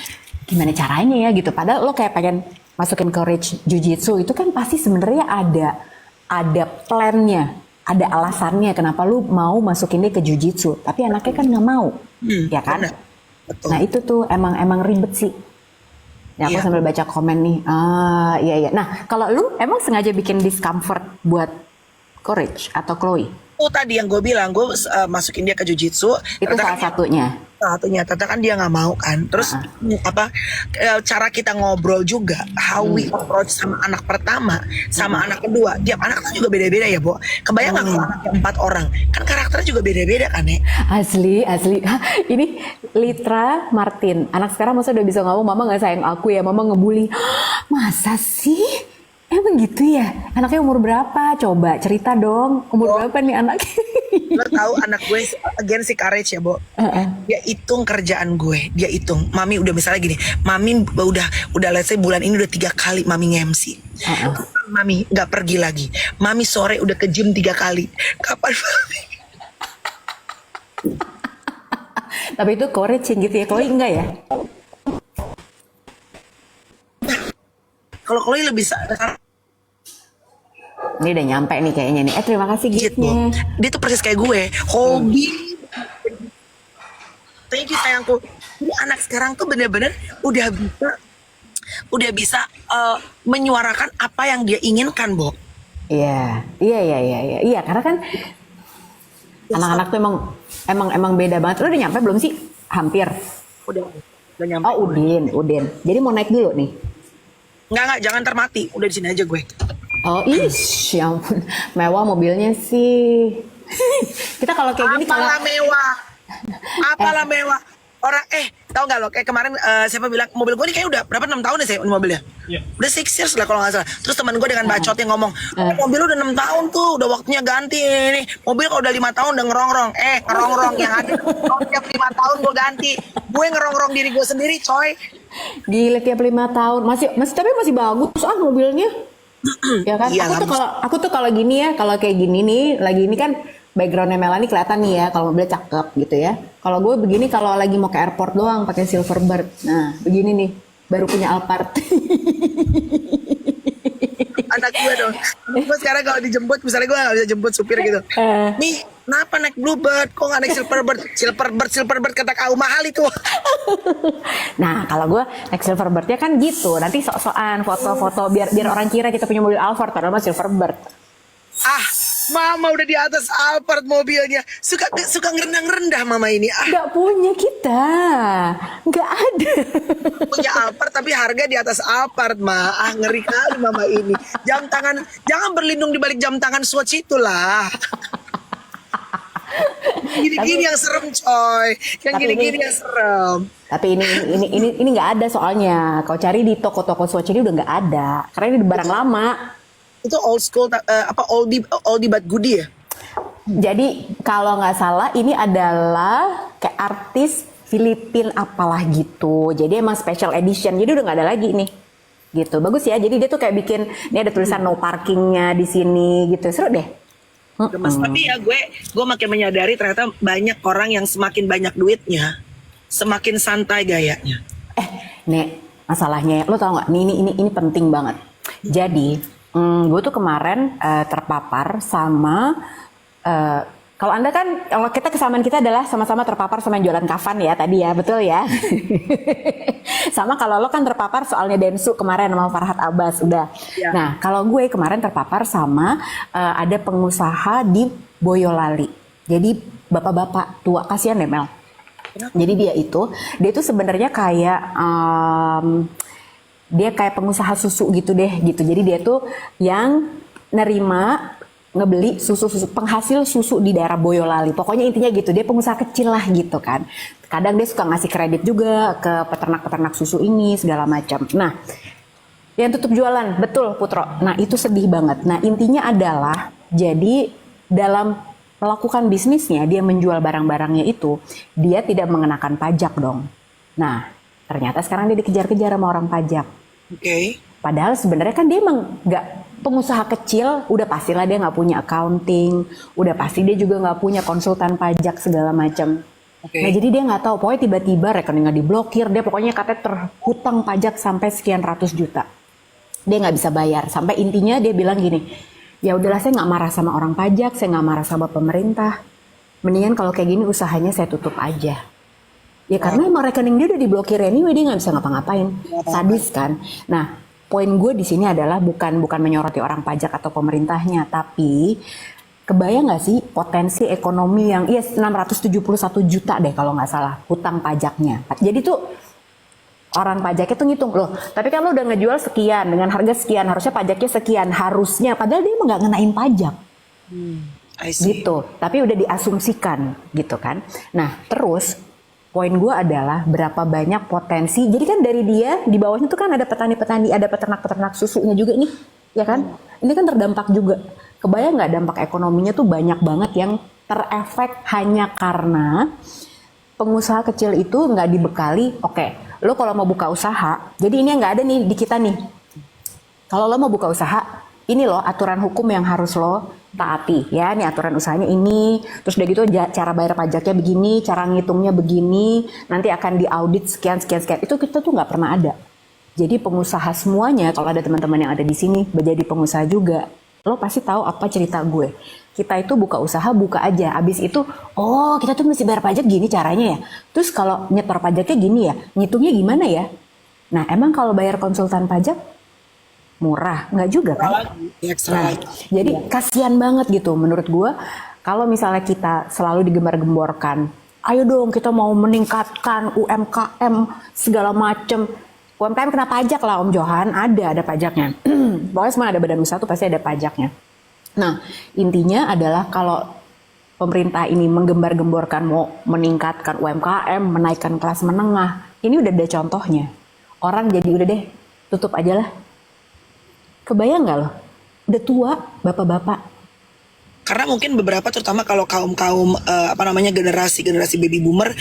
gimana caranya ya gitu. Padahal lo kayak pengen masukin ke Rich Jiu-Jitsu itu kan pasti sebenarnya ada plannya. Ada alasannya kenapa lu mau masukin dia ke jujitsu, tapi anaknya kan nggak mau, ya kan? Betul. Nah itu tuh emang ribet sih. Ya aku sambil baca komen nih. Iya. Nah kalau lu emang sengaja bikin discomfort buat Courage atau Chloe? Oh tadi yang gue bilang, gue masukin dia ke jujitsu. Itu salah satunya. Ternyata kan dia nggak mau kan. Terus cara kita ngobrol juga, how we approach sama anak pertama, sama anak kedua. Tiap anak kan juga beda-beda ya, Bo. Kebayang nggak kalau anaknya 4 orang, kan karakternya juga beda-beda kan ya? Asli. Ini Litra Martin. Anak sekarang masa udah bisa ngomong, mama nggak sayang aku ya, mama ngebully. Masa sih? Emang gitu ya? Anaknya umur berapa? Coba cerita dong. Umur berapa nih anaknya? Lo tahu anak gue, again si Courage ya, Bo. Dia hitung kerjaan gue. Dia hitung. Mami udah misalnya gini. Mami udah let's say bulan ini udah 3 kali Mami nge-MC. Mami nggak pergi lagi. Mami sore udah ke gym 3 kali. Kapan Mami? Tapi itu Courage gitu ya? Chloe enggak ya? Kalau Chloe lebih ini udah nyampe nih kayaknya nih. Terima kasih giftnya. Dia tuh persis kayak gue, hobi. Thank you sayangku. Jadi anak sekarang tuh bener-bener udah bisa menyuarakan apa yang dia inginkan, Bo. Iya. Karena kan anak-anak tuh emang beda banget. Lo udah nyampe belum sih? Hampir. Udah nyampe. Oh Udin. Jadi mau naik dulu nih. Enggak, jangan termati. Udah di sini aja gue. Oh, ya ampun. Mewah mobilnya sih. Kita kalau kayak gini Apalah mewah. Orang tahu nggak lo kayak kemarin siapa bilang mobil gue ini kayak udah berapa 6 tahun deh saya mobilnya. Udah 6 years lah kalau nggak salah. Terus teman gue dengan bacot yang ngomong, mobil lu udah 6 tahun tuh, udah waktunya ganti ini. Mobil kalau udah 5 tahun udah ngerongrong. Ngerongrong yang ada. Tiap 5 tahun gue ganti. Gue ngerongrong diri gue sendiri, coy. Gila tiap 5 tahun tapi masih bagus mobilnya. Ya kan? Iya, aku tuh kalau gini ya, kalau kayak gini nih, lagi ini kan backgroundnya Melanie kelihatan nih ya, kalau mobilnya cakep gitu ya. Kalau gue begini kalau lagi mau ke airport doang pakai Silverbird. Nah, begini nih, baru punya Alphard. Anak gue dong. Gue sekarang kalau dijemput, misalnya gue gak bisa jemput supir gitu. Nih, kenapa naik Bluebird? Kok gak naik Silverbird? Silverbird kata kau mahal itu. Nah, kalau gue naik Silverbirdnya kan gitu. Nanti sok-sokan foto-foto biar orang kira kita punya mobil Alphard padahal mah Silverbird. Ah, mama udah di atas Alphard mobilnya. Suka ngerendah-rendah mama ini. Ah, Nggak punya kita, nggak ada. punya Alphard tapi harga di atas Alphard, Ma. Ah, ngeri kali mama ini. Jangan berlindung di balik jam tangan Swatch itulah. Gini-gini yang serem, coy. Yang Tapi gini-gini yang serem. Tapi ini nggak ada soalnya. Kau cari di toko-toko Swatch ini udah nggak ada. Karena ini barang lama. Itu old school oldie but goodie ya? Jadi kalau nggak salah ini adalah kayak artis Filipin apalah gitu. Jadi emang special edition. Jadi udah nggak ada lagi nih. Gitu. Bagus ya. Jadi dia tuh kayak bikin ini ada tulisan no parkingnya di sini gitu. Seru deh. Gemes. Tapi ya gue makin menyadari ternyata banyak orang yang semakin banyak duitnya, semakin santai gayanya. Nek, masalahnya lo tau nggak? Ini penting banget. Jadi, gue tuh kemarin terpapar sama kalau Anda kan, kalau kesamaan kita adalah sama-sama terpapar sama yang jualan kafan ya tadi ya, betul ya? Sama kalau lo kan terpapar soalnya Densu kemarin sama Farhad Abbas, udah. Ya. Nah, kalau gue kemarin terpapar sama ada pengusaha di Boyolali. Jadi bapak-bapak tua, kasihan deh Mel. Jadi dia itu sebenarnya kayak dia kayak pengusaha susu gitu deh, gitu. Jadi dia tuh yang ngebeli susu penghasil susu di daerah Boyolali. Pokoknya intinya gitu, dia pengusaha kecil lah gitu kan. Kadang dia suka ngasih kredit juga ke peternak-peternak susu ini segala macam. Nah, yang tutup jualan, betul Putro. Nah, itu sedih banget. Nah, intinya adalah jadi dalam melakukan bisnisnya, dia menjual barang-barangnya itu, dia tidak mengenakan pajak dong. Nah, ternyata sekarang dia dikejar-kejar sama orang pajak. Oke. Padahal sebenarnya kan dia emang nggak pengusaha kecil, udah pastilah dia nggak punya accounting, udah pasti dia juga nggak punya konsultan pajak segala macam. Oke. Nah jadi dia nggak tahu, pokoknya tiba-tiba rekeningnya diblokir, dia pokoknya katanya terhutang pajak sampai sekian ratus juta. Dia nggak bisa bayar, sampai intinya dia bilang gini, ya udahlah saya nggak marah sama orang pajak, saya nggak marah sama pemerintah, mendingan kalau kayak gini usahanya saya tutup aja. Ya karena emang rekening dia udah diblokir anyway, dia nggak bisa ngapa-ngapain, sadis kan. Nah poin gue di sini adalah bukan menyoroti orang pajak atau pemerintahnya, tapi kebayang nggak sih potensi ekonomi yang 671 juta deh kalau nggak salah hutang pajaknya. Jadi tuh orang pajaknya tuh ngitung loh. Tapi kan lo udah ngejual sekian dengan harga sekian, harusnya pajaknya sekian harusnya. Padahal dia emang nggak ngenain pajak. I see. Gitu. Tapi udah diasumsikan gitu kan. Nah terus poin gue adalah berapa banyak potensi. Jadi kan dari dia di bawahnya tuh kan ada petani-petani, ada peternak-peternak susunya juga nih, ya kan? Ini kan terdampak juga. Kebayang nggak dampak ekonominya tuh banyak banget yang terefek hanya karena pengusaha kecil itu nggak dibekali. Oke, lo kalau mau buka usaha, jadi ini yang nggak ada nih di kita nih. Kalau lo mau buka usaha, ini loh aturan hukum yang harus lo taati ya, nih aturan usahanya ini, terus udah gitu cara bayar pajaknya begini, cara ngitungnya begini, nanti akan diaudit sekian, itu kita tuh nggak pernah ada. Jadi pengusaha semuanya, kalau ada teman-teman yang ada di sini menjadi pengusaha juga, lo pasti tahu apa cerita gue. Kita itu buka usaha, buka aja, abis itu, oh kita tuh mesti bayar pajak gini caranya ya, terus kalau nyetor pajaknya gini ya, ngitungnya gimana ya. Nah emang kalau bayar konsultan pajak murah? Nggak juga kan? Nah, jadi kasihan banget gitu menurut gue kalau misalnya kita selalu digembar-gemborkan, ayo dong kita mau meningkatkan UMKM segala macem. UMKM kena pajak lah Om Johan, ada pajaknya. Pokoknya semua ada badan usaha tuh pasti ada pajaknya. Nah intinya adalah kalau pemerintah ini menggembar-gemborkan mau meningkatkan UMKM, menaikkan kelas menengah, ini udah ada contohnya. Orang jadi udah deh tutup aja lah. Kebayang nggak loh? Udah tua, bapak-bapak. Karena mungkin beberapa terutama kalau kaum generasi baby boomer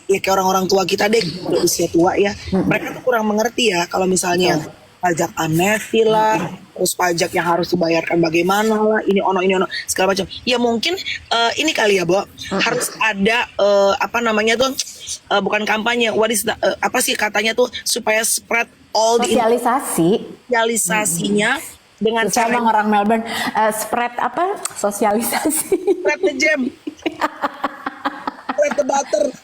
ya kayak orang-orang tua kita deh usia tua ya, mereka tuh kurang mengerti ya kalau misalnya pajak amnesti lah, terus pajak yang harus dibayarkan bagaimana lah, ini ono segala macam. Ya mungkin ini kali ya, Bo, harus ada apa namanya tuh, bukan kampanye, what is apa sih katanya tuh, supaya spread all the sosialisasinya dengan Saya cara orang Melbourne, spread apa? Sosialisasi. spread the jam, spread the butter,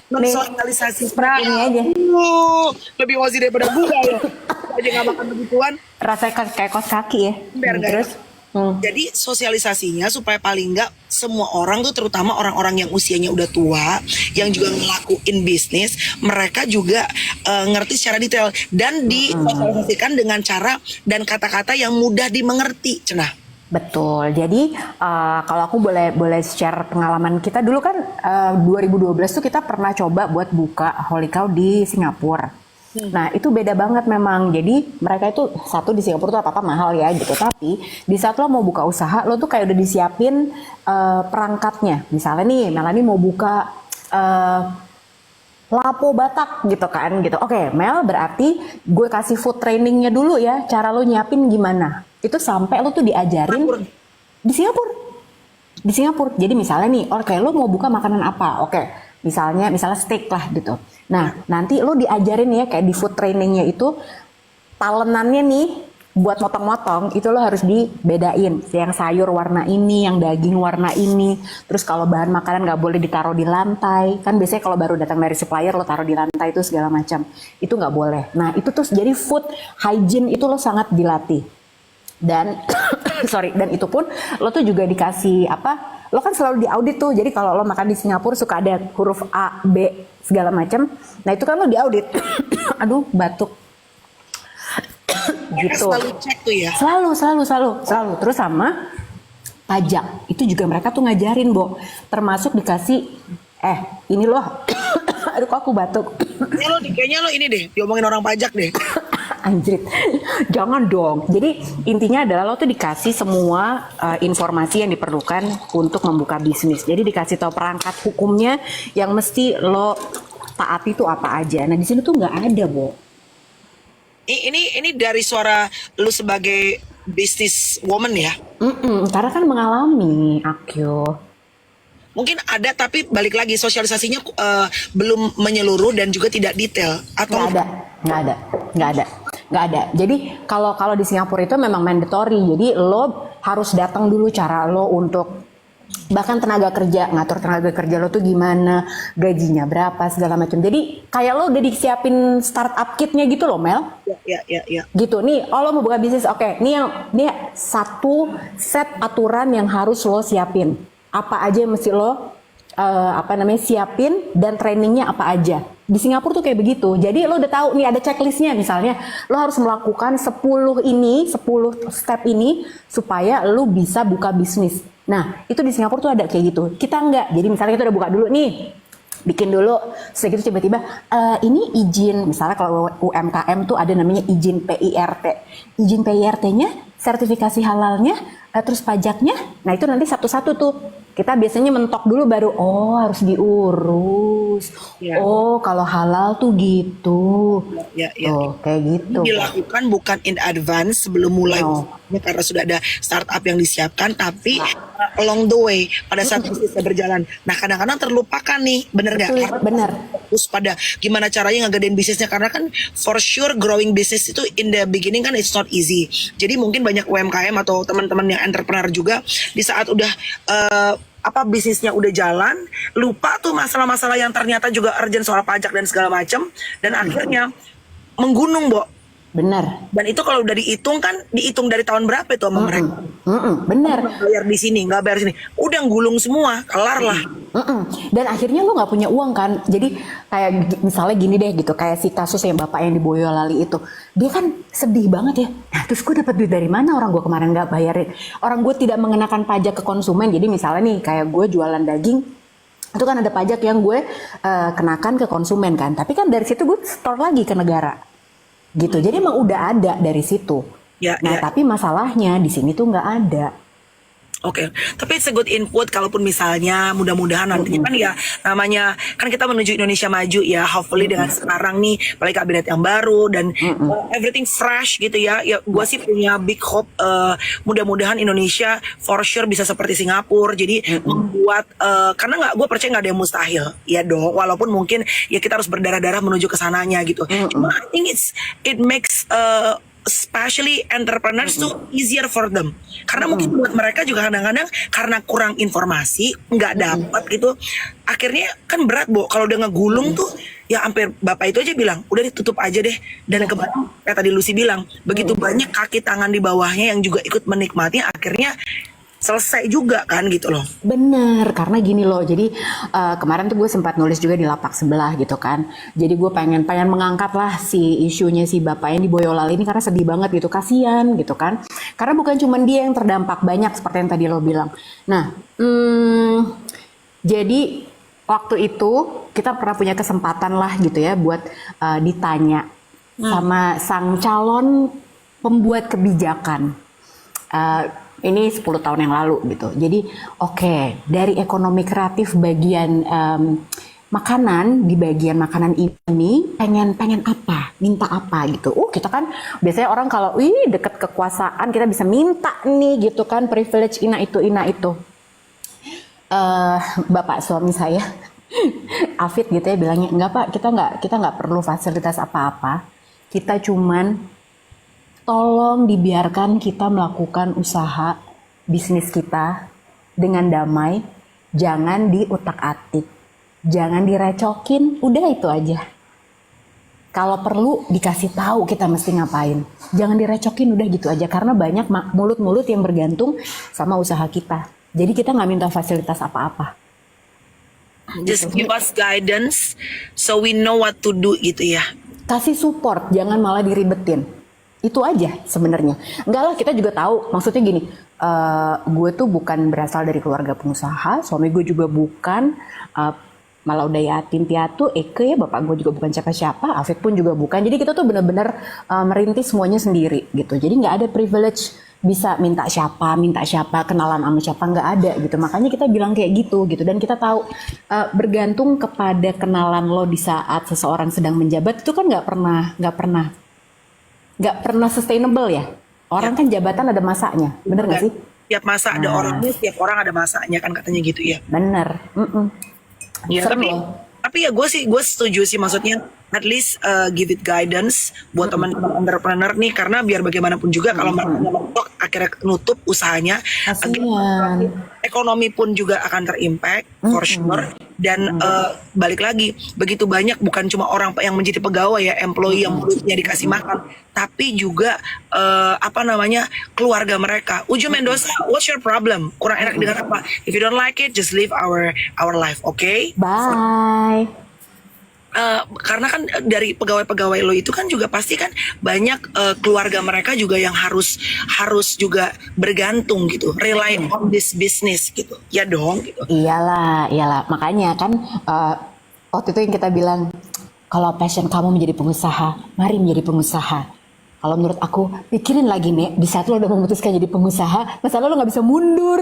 mensosialisasi spread ini aja. Lebih wazi daripada gua ya. Gua aja nggak makan begituan. Rasanya kayak kos kaki ya. Biar nggak Terus, Jadi sosialisasinya supaya paling nggak semua orang tuh, terutama orang-orang yang usianya udah tua, yang juga ngelakuin bisnis, mereka juga ngerti secara detail dan disosialisasikan dengan cara dan kata-kata yang mudah dimengerti, Cenah. betul. Jadi kalau aku boleh share pengalaman kita dulu kan 2012 tuh kita pernah coba buat buka Holy Cow di Singapura. Nah itu beda banget memang. Jadi mereka itu satu di Singapura tuh apa-apa mahal ya gitu. Tapi di saat lo mau buka usaha, lo tuh kayak udah disiapin perangkatnya. Misalnya nih Melanie mau buka lapo Batak gitu kan gitu. Oke, Mel, berarti gue kasih food trainingnya dulu ya. Cara lo nyiapin gimana? Itu sampai lo tuh diajarin di Singapura. Di Singapura. Jadi misalnya nih, oke lo mau buka makanan apa? Oke, misalnya steak lah gitu. Nah, nanti lo diajarin ya kayak di food trainingnya itu talenannya nih buat motong-motong itu lo harus dibedain. Yang sayur warna ini, yang daging warna ini. Terus kalau bahan makanan nggak boleh ditaruh di lantai. Kan biasanya kalau baru datang dari supplier lo taruh di lantai itu segala macam. Itu nggak boleh. Nah, itu tuh jadi food hygiene itu lo sangat dilatih. Dan dan itu pun lo tuh juga dikasih apa? Lo kan selalu diaudit tuh. Jadi kalau lo makan di Singapura suka ada huruf A, B segala macam. Nah, itu kan lo diaudit. Aduh, batuk. Gitu. Selalu cek tuh ya. Selalu. Terus sama pajak. Itu juga mereka tuh ngajarin, Bo. Termasuk dikasih ini loh. Aduh, kok aku batuk. Kayaknya lo ini deh, diomongin orang pajak deh. Anjrit, jangan dong. Jadi intinya adalah lo tuh dikasih semua informasi yang diperlukan untuk membuka bisnis. Jadi dikasih tahu perangkat hukumnya yang mesti lo taati itu apa aja. Nah di sini tuh nggak ada, Bo. Ini dari suara lu sebagai business woman ya? Karena kan mengalami, Akyo. Mungkin ada tapi balik lagi sosialisasinya belum menyeluruh dan juga tidak detail atau Nggak ada. Jadi kalau di Singapura itu memang mandatory. Jadi lo harus datang dulu cara lo untuk bahkan ngatur tenaga kerja lo tuh gimana, gajinya berapa segala macam. Jadi kayak lo udah disiapin startup kitnya gitu loh, Mel. Ya. Gitu nih, lo mau buka bisnis, oke. Ini satu set aturan yang harus lo siapin. Apa aja yang mesti lo siapin dan trainingnya apa aja. Di Singapura tuh kayak begitu. Jadi lo udah tahu nih ada checklistnya, misalnya lo harus melakukan 10 step ini supaya lo bisa buka bisnis. Nah, itu di Singapura tuh ada kayak gitu. Kita enggak. Jadi misalnya kita udah buka dulu nih, bikin dulu, segitu tiba-tiba ini izin, misalnya kalau UMKM tuh ada namanya izin PIRT. Izin PIRT-nya, sertifikasi halalnya, terus pajaknya. Nah, itu nanti satu-satu tuh. Kita biasanya mentok dulu baru harus diurus. Ya. Kalau halal tuh gitu. Ya. Tuh, kayak gitu. Dilakukan bukan in advance sebelum mulai karena sudah ada startup yang disiapkan, tapi along the way pada saat bisnisnya berjalan. Nah, kadang-kadang terlupakan nih, bener nggak? Bener. Fokus pada gimana caranya ngegedein bisnisnya, karena kan for sure growing business itu in the beginning kan it's not easy. Jadi mungkin banyak UMKM atau teman-teman yang entrepreneur juga di saat udah bisnisnya udah jalan, lupa tuh masalah-masalah yang ternyata juga urgent soal pajak dan segala macam, dan akhirnya menggunung, Bo. Bener. Dan itu kalau udah dihitung dari tahun berapa itu sama mereka. Bener. Bayar di sini, nggak bayar sini, udah gulung semua, kelar lah. Dan akhirnya lo nggak punya uang kan. Jadi kayak misalnya gini deh gitu, kayak si kasus yang bapak yang di Boyolali itu, dia kan sedih banget ya. Nah, terus gue dapat duit dari mana, orang gue kemarin nggak bayarin, orang gue tidak mengenakan pajak ke konsumen. Jadi misalnya nih kayak gue jualan daging, itu kan ada pajak yang gue kenakan ke konsumen kan. Tapi kan dari situ gue store lagi ke negara. Gitu, jadi emang udah ada dari situ. Tapi masalahnya di sini tuh nggak ada. Oke, tapi it's a good input kalaupun misalnya mudah-mudahan nanti kan ya namanya kan kita menuju Indonesia maju ya, hopefully dengan sekarang nih apalagi kabinet yang baru dan everything fresh gitu ya. Ya gue sih punya big hope mudah-mudahan Indonesia for sure bisa seperti Singapura. Jadi membuat karena gue percaya nggak ada yang mustahil ya dong. Walaupun mungkin ya kita harus berdarah-darah menuju ke sananya gitu. Cuma I think it makes especially entrepreneurs tuh easier for them karena mungkin buat mereka juga kadang-kadang karena kurang informasi nggak dapat gitu akhirnya kan berat kalau udah ngegulung tuh ya hampir bapak itu aja bilang udah ditutup aja deh dan kebetulan kayak tadi Lucy bilang begitu banyak kaki tangan di bawahnya yang juga ikut menikmati akhirnya selesai juga kan gitu loh. Bener, karena gini loh, jadi kemarin tuh gue sempat nulis juga di lapak sebelah gitu kan. Jadi gue pengen mengangkat lah si isunya si bapak yang di Boyolali ini karena sedih banget gitu, kasihan gitu kan. Karena bukan cuma dia yang terdampak, banyak seperti yang tadi lo bilang. Nah, jadi waktu itu kita pernah punya kesempatan lah gitu ya buat ditanya sama sang calon pembuat kebijakan. Ini 10 tahun yang lalu gitu. Jadi oke, dari ekonomi kreatif bagian makanan, di bagian makanan ini pengen apa, minta apa gitu. Kita kan biasanya orang kalau deket kekuasaan kita bisa minta nih gitu kan, privilege ina itu. Bapak suami saya Afid gitu ya bilangnya, enggak Pak, kita nggak perlu fasilitas apa-apa. Kita cuman tolong dibiarkan kita melakukan usaha bisnis kita dengan damai, jangan diutak-atik, jangan direcokin, udah itu aja. Kalau perlu dikasih tahu kita mesti ngapain, jangan direcokin, udah gitu aja. Karena banyak mulut-mulut yang bergantung sama usaha kita. Jadi kita nggak minta fasilitas apa-apa. Just give us guidance so we know what to do gitu ya. Kasih support, jangan malah diribetin. Itu aja sebenarnya. Enggak lah, kita juga tahu. Maksudnya gini, gue tuh bukan berasal dari keluarga pengusaha, suami gue juga bukan, malah udah yatim piatu, Eke ya bapak gue juga bukan siapa-siapa, Afid pun juga bukan. Jadi kita tuh benar-benar merintis semuanya sendiri gitu. Jadi nggak ada privilege bisa minta siapa, kenalan sama siapa, nggak ada gitu. Makanya kita bilang kayak gitu. Dan kita tahu bergantung kepada kenalan lo di saat seseorang sedang menjabat itu kan nggak pernah sustainable ya. Orang kan jabatan ada masanya, bener nggak sih? Tiap masa ada orangnya, tiap orang ada masanya kan katanya gitu ya. Bener. Ya, tapi ya gue setuju sih, maksudnya at least give it guidance buat teman-teman entrepreneur nih, karena biar bagaimanapun juga kalau mereka mentok akhirnya nutup usahanya, ekonomi pun juga akan terimpact for sure. Dan balik lagi, begitu banyak bukan cuma orang yang menjadi pegawai ya, employee yang mulutnya dikasih makan, tapi juga keluarga mereka. Uju Mendoza, what's your problem? Kurang enak dengan apa? If you don't like it, just leave our life, okay? Bye. Karena kan dari pegawai-pegawai lo itu kan juga pasti kan banyak keluarga mereka juga yang harus juga bergantung gitu, rely on this business gitu, ya dong gitu. Iyalah, makanya kan waktu itu yang kita bilang, kalau passion kamu menjadi pengusaha, mari menjadi pengusaha. Kalau menurut aku, pikirin lagi nih, di saat lo udah memutuskan jadi pengusaha, masalah lo nggak bisa mundur.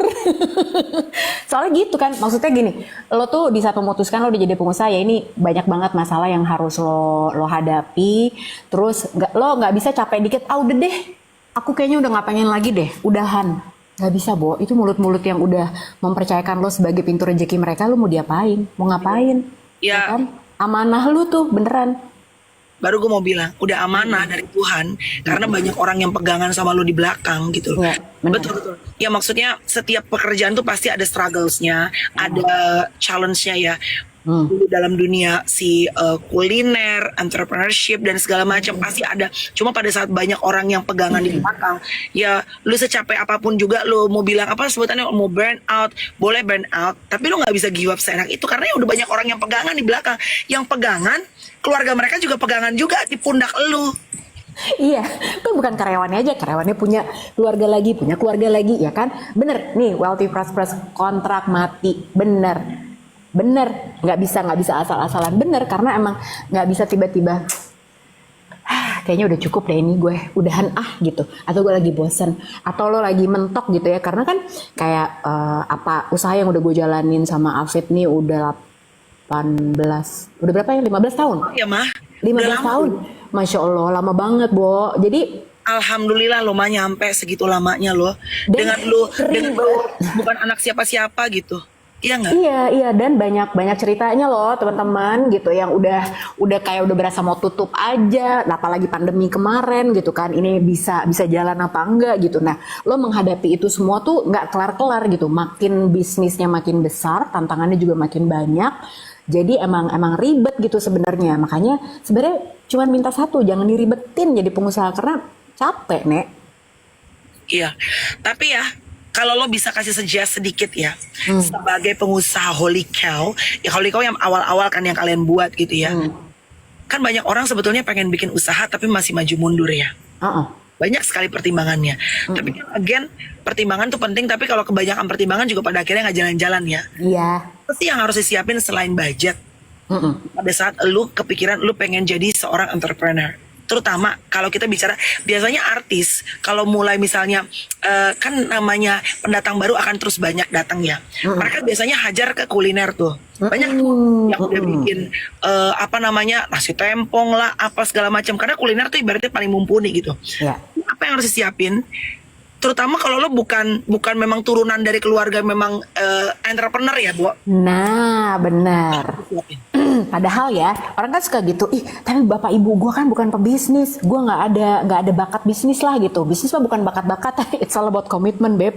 Soalnya gitu kan, maksudnya gini, lo tuh di saat memutuskan lo udah jadi pengusaha, ya ini banyak banget masalah yang harus lo hadapi. Terus lo nggak bisa capek dikit, udah deh, aku kayaknya udah nggak pengen lagi deh, udahan. Nggak bisa, Bo, itu mulut-mulut yang udah mempercayakan lo sebagai pintu rezeki mereka, lo mau diapain, mau ngapain, ya kan? Amanah lo tuh beneran. Baru gue mau bilang, udah amanah dari Tuhan, karena banyak orang yang pegangan sama lu di belakang gitu. Ya, betul. Ya maksudnya setiap pekerjaan tuh pasti ada struggles-nya, ada challenge-nya ya. Dalam dunia kuliner, entrepreneurship dan segala macam pasti ada. Cuma pada saat banyak orang yang pegangan di belakang, ya lu secapek apapun juga lu mau bilang apa sebutannya, mau burn out, boleh burn out, tapi lu nggak bisa give up seenak itu karena ya udah banyak orang yang pegangan di belakang. Yang pegangan keluarga mereka juga pegangan juga di pundak lu. Iya, kan bukan karyawannya aja, karyawannya punya keluarga lagi, ya kan? Bener, nih Wealthy Prosperous kontrak mati, bener, nggak bisa asal-asalan, bener, karena emang nggak bisa tiba-tiba kayaknya udah cukup deh ini, gue udahan gitu, atau gue lagi bosen, atau lo lagi mentok gitu ya, karena kan kayak apa usaha yang udah gue jalanin sama Afid nih udah 18, udah berapa ya, 15 tahun? Ya mah. 15 tahun, Masya Allah lama banget Bo. Jadi Alhamdulillah lo mah nyampe segitu lamanya lo. Dan Dengan lo keren bukan anak siapa-siapa gitu. Iya nggak? iya, dan banyak ceritanya loh teman-teman gitu yang udah kayak udah berasa mau tutup aja, apalagi pandemi kemarin gitu kan, ini bisa jalan apa enggak gitu. Nah, lo menghadapi itu semua tuh nggak kelar-kelar gitu, makin bisnisnya makin besar, tantangannya juga makin banyak. Jadi emang ribet gitu sebenarnya. Makanya sebenarnya cuma minta satu, jangan diribetin jadi pengusaha karena capek, Nek. Iya. Tapi ya kalau lo bisa kasih suggest sedikit ya sebagai pengusaha Holy Cow, ya Holy Cow yang awal-awal kan yang kalian buat gitu ya. Kan banyak orang sebetulnya pengen bikin usaha tapi masih maju mundur ya. Banyak sekali pertimbangannya. Tapi again, pertimbangan tuh penting, tapi kalau kebanyakan pertimbangan juga pada akhirnya nggak jalan-jalan ya. Iya. Pasti yang harus disiapin selain budget. Pada saat lu kepikiran lu pengen jadi seorang entrepreneur. Terutama kalau kita bicara biasanya artis kalau mulai misalnya kan namanya pendatang baru akan terus banyak datang ya. Mereka biasanya hajar ke kuliner tuh. Banyak tuh yang udah bikin apa namanya nasi tempong lah apa segala macam, karena kuliner tuh ibaratnya paling mumpuni gitu. Ya. Apa yang harus disiapin? Terutama kalau lo bukan memang turunan dari keluarga memang entrepreneur ya, Bu. Nah, benar. Padahal ya orang kan suka gitu, tapi bapak ibu gue kan bukan pebisnis, gue nggak ada bakat bisnis lah gitu. Bisnis mah bukan bakat-bakat, it's all about commitment, beb.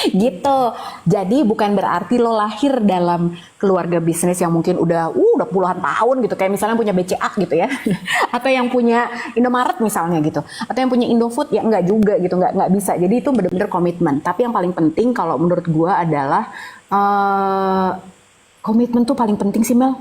Gitu. Jadi bukan berarti lo lahir dalam keluarga bisnis yang mungkin udah puluhan tahun gitu, kayak misalnya punya BCA gitu ya, atau yang punya Indomaret misalnya gitu, atau yang punya Indofood, ya enggak juga gitu, nggak bisa. Jadi itu bener-bener komitmen. Tapi yang paling penting kalau menurut gue adalah komitmen tuh paling penting sih, Mel.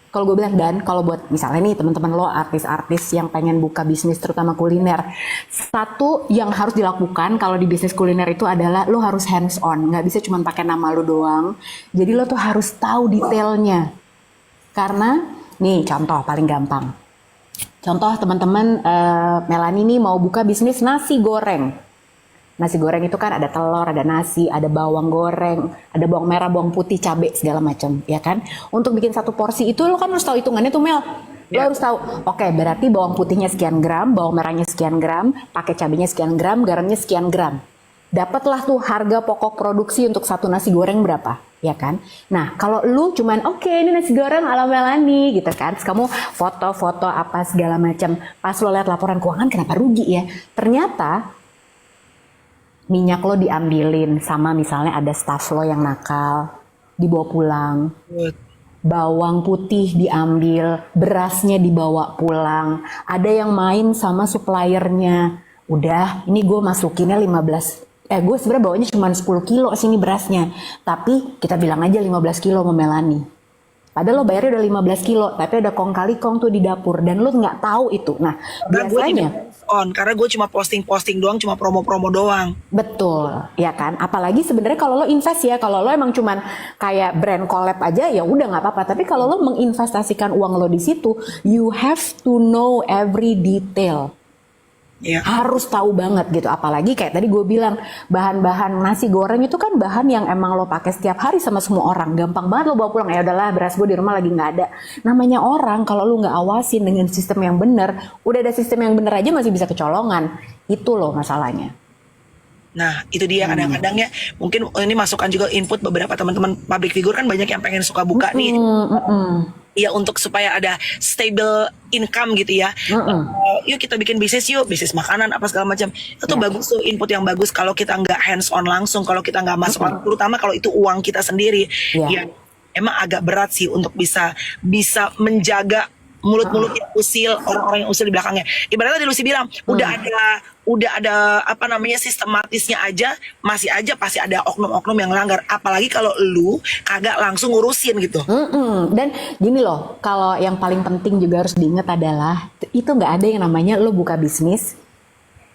Kalau gue bilang, dan kalau buat misalnya nih teman-teman lo artis-artis yang pengen buka bisnis terutama kuliner, satu yang harus dilakukan kalau di bisnis kuliner itu adalah lo harus hands on, nggak bisa cuma pakai nama lo doang. Jadi lo tuh harus tahu detailnya. Karena nih contoh paling gampang. Contoh teman-teman, Melanie nih mau buka bisnis nasi goreng. Nasi goreng itu kan ada telur, ada nasi, ada bawang goreng, ada bawang merah, bawang putih, cabai, segala macam, ya kan? Untuk bikin satu porsi itu lo kan harus tahu hitungannya tuh, Mel. Lo harus tahu, oke, berarti bawang putihnya sekian gram, bawang merahnya sekian gram, pakai cabainya sekian gram, garamnya sekian gram. Dapatlah tuh harga pokok produksi untuk satu nasi goreng berapa, ya kan? Nah, kalau lu cuman oke, ini nasi goreng ala Melanie gitu kan, terus kamu foto-foto apa segala macam, pas lo lihat laporan keuangan kenapa rugi ya? Ternyata minyak lo diambilin sama misalnya ada staff lo yang nakal, dibawa pulang. Bawang putih diambil, berasnya dibawa pulang. Ada yang main sama suppliernya. Udah, ini gue masukinnya 15. Gue sebenarnya bawanya cuma 10 kilo sini berasnya. Tapi kita bilang aja 15 kilo sama Melanie. Padahal lo bayarnya udah 15 kilo, tapi ada kong kali kong tuh di dapur. Dan lo nggak tahu itu. Nah, biasanya karena gue cuma posting doang, cuma promo doang. Betul, ya kan. Apalagi sebenarnya kalau lo invest ya, kalau lo emang cuman kayak brand collab aja ya udah nggak apa-apa. Tapi kalau lo menginvestasikan uang lo di situ, you have to know every detail. Yeah. Harus tahu banget gitu. Apalagi kayak tadi gue bilang, bahan-bahan nasi goreng itu kan bahan yang emang lo pakai setiap hari sama semua orang. Gampang banget lo bawa pulang, ya udahlah beras gue di rumah lagi nggak ada. Namanya orang kalau lo nggak awasin dengan sistem yang benar, udah ada sistem yang benar aja masih bisa kecolongan. Itu loh masalahnya. Nah itu dia kadang-kadang ya, mungkin ini masukan juga input beberapa teman-teman public figure kan banyak yang pengen suka buka nih. Ya untuk supaya ada stable income gitu ya. Yuk kita bikin bisnis makanan apa segala macam. Itu bagus tuh, input yang bagus kalau kita nggak hands on langsung, kalau kita nggak masuk, terutama kalau itu uang kita sendiri. Ya emang agak berat sih untuk bisa menjaga mulut-mulut yang usil, orang-orang yang usil di belakangnya. Ibaratnya tadi Lucy bilang, udah ada apa namanya sistematisnya aja, masih aja pasti ada oknum-oknum yang langgar. Apalagi kalau lu kagak langsung ngurusin gitu. Dan gini loh, kalau yang paling penting juga harus diingat adalah itu nggak ada yang namanya lo buka bisnis,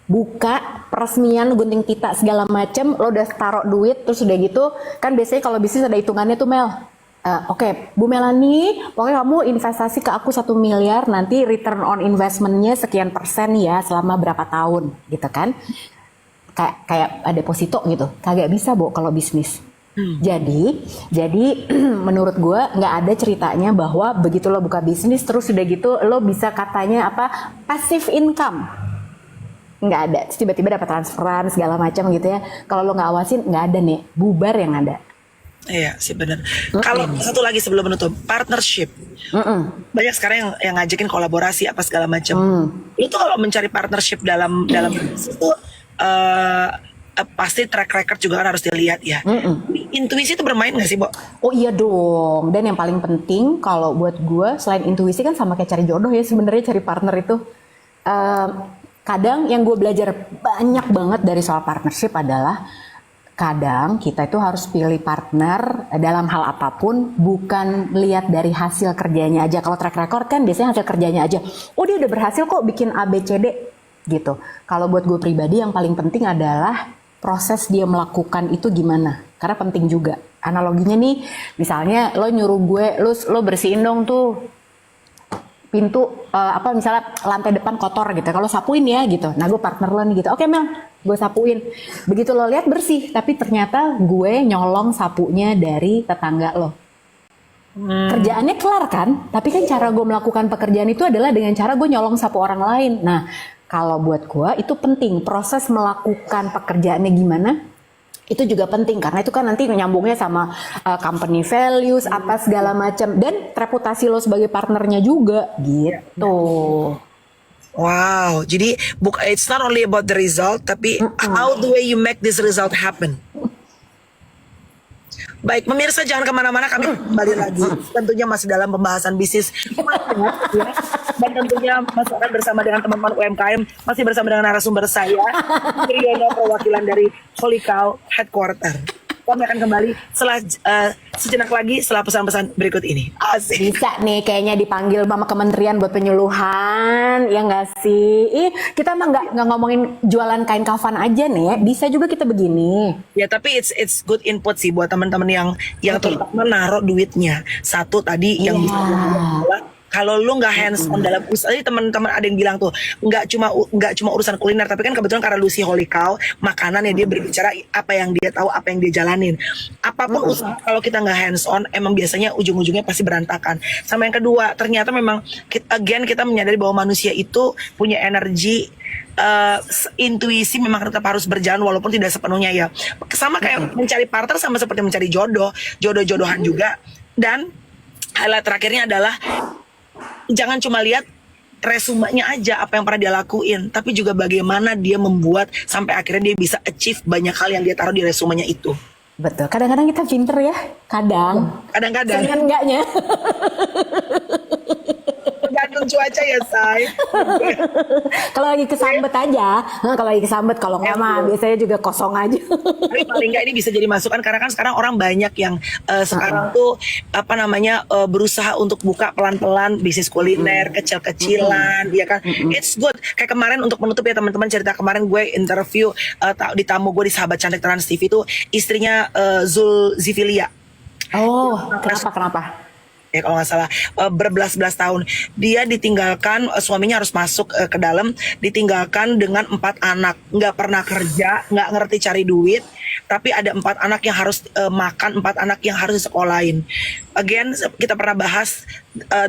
buka peresmian, lo gunting pita segala macem, lo udah taruh duit, terus udah gitu kan biasanya kalau bisnis ada hitungannya tuh, Mel. Oke, Bu Melani, pokoknya kamu investasi ke aku 1 miliar, nanti return on investmentnya sekian persen ya selama berapa tahun, gitu kan? Kayak ada deposito gitu, kagak bisa Bu kalau bisnis. Jadi menurut gue nggak ada ceritanya bahwa begitu lo buka bisnis terus udah gitu lo bisa katanya apa passive income, nggak ada. Terus tiba-tiba dapat transferan segala macam gitu ya. Kalau lo nggak awasin nggak ada nih, bubar yang ada. Iya sih benar. Kalau satu lagi sebelum menutup, partnership. Banyak sekarang yang ngajakin kolaborasi apa segala macam. Itu kalau mencari partnership dalam bisnis itu pasti track record juga kan harus dilihat ya. Intuisi itu bermain nggak sih, Bo? Oh iya dong. Dan yang paling penting kalau buat gue selain intuisi kan sama kayak cari jodoh ya sebenarnya, cari partner itu. Kadang yang gue belajar banyak banget dari soal partnership adalah kadang kita itu harus pilih partner dalam hal apapun bukan lihat dari hasil kerjanya aja. Kalau track record kan biasanya hasil kerjanya aja. Oh dia udah berhasil kok bikin A, B, C, D gitu. Kalau buat gue pribadi yang paling penting adalah proses dia melakukan itu gimana. Karena penting juga. Analoginya nih, misalnya lo nyuruh gue, lo bersihin dong tuh pintu misalnya lantai depan kotor gitu. Kalau sapuin ya gitu. Nah gue partner lo nih gitu. Oke Mel, gue sapuin. Begitu lo lihat bersih, tapi ternyata gue nyolong sapunya dari tetangga lo. Kerjaannya kelar kan? Tapi kan cara gue melakukan pekerjaan itu adalah dengan cara gue nyolong sapu orang lain. Nah kalau buat gue itu penting. Proses melakukan pekerjaannya gimana? Itu juga penting karena itu kan nanti nyambungnya sama company values apa segala macam dan reputasi lo sebagai partnernya juga gitu. Wow, jadi it's not only about the result, tapi how the way you make this result happen. Baik, pemirsa jangan kemana-mana, kami kembali lagi. Tentunya masih dalam pembahasan bisnis. Ya. Dan tentunya masih akan bersama dengan teman-teman UMKM, masih bersama dengan narasumber saya, Wiryono, perwakilan dari Holy Cow Headquarter. Kami akan kembali setelah sejenak lagi setelah pesan-pesan berikut ini. Asik. Bisa nih kayaknya dipanggil sama kementerian buat penyuluhan, ya nggak sih? Kita mah nggak ngomongin jualan kain kafan aja nih, bisa juga kita begini. Ya tapi it's good input sih buat teman-teman yang terutama naruh duitnya. Satu tadi yang bisa adalah kalau lu nggak hands on dalam usaha, teman-teman ada yang bilang tuh nggak cuma urusan kuliner, tapi kan kebetulan karena Lucy Holy Cow makanan ya, dia berbicara apa yang dia tahu, apa yang dia jalanin. Apapun usaha kalau kita nggak hands on, emang biasanya ujung-ujungnya pasti berantakan. Sama yang kedua, ternyata memang kita menyadari bahwa manusia itu punya energi. Intuisi memang tetap harus berjalan walaupun tidak sepenuhnya ya. Sama kayak mencari partner, sama seperti mencari jodoh-jodohan juga. Dan highlight terakhirnya adalah jangan cuma lihat resumenya aja apa yang pernah dia lakuin, tapi juga bagaimana dia membuat sampai akhirnya dia bisa achieve banyak hal yang dia taruh di resumenya itu. Betul. Kadang-kadang kita pinter ya, kadang-kadang. Seringan enggaknya. Tergantung cuaca ya, Say. Kalau lagi kesambet aja, kalau nggak mah biasanya juga kosong aja. Tapi paling nggak ini bisa jadi masukan karena kan sekarang orang banyak yang sekarang tuh berusaha untuk buka pelan-pelan bisnis kuliner kecil-kecilan, ya kan. It's good. Kayak kemarin untuk menutup ya teman-teman, cerita kemarin gue interview di tamu gue di Sahabat Cantik Trans TV itu istrinya Zulzifilia. Oh, kenapa? Ya kalau nggak salah berbelas-belas tahun dia ditinggalkan, suaminya harus masuk ke dalam, ditinggalkan dengan 4 anak, nggak pernah kerja, nggak ngerti cari duit, tapi ada 4 anak yang harus makan, 4 anak yang harus disekolahin. Again kita pernah bahas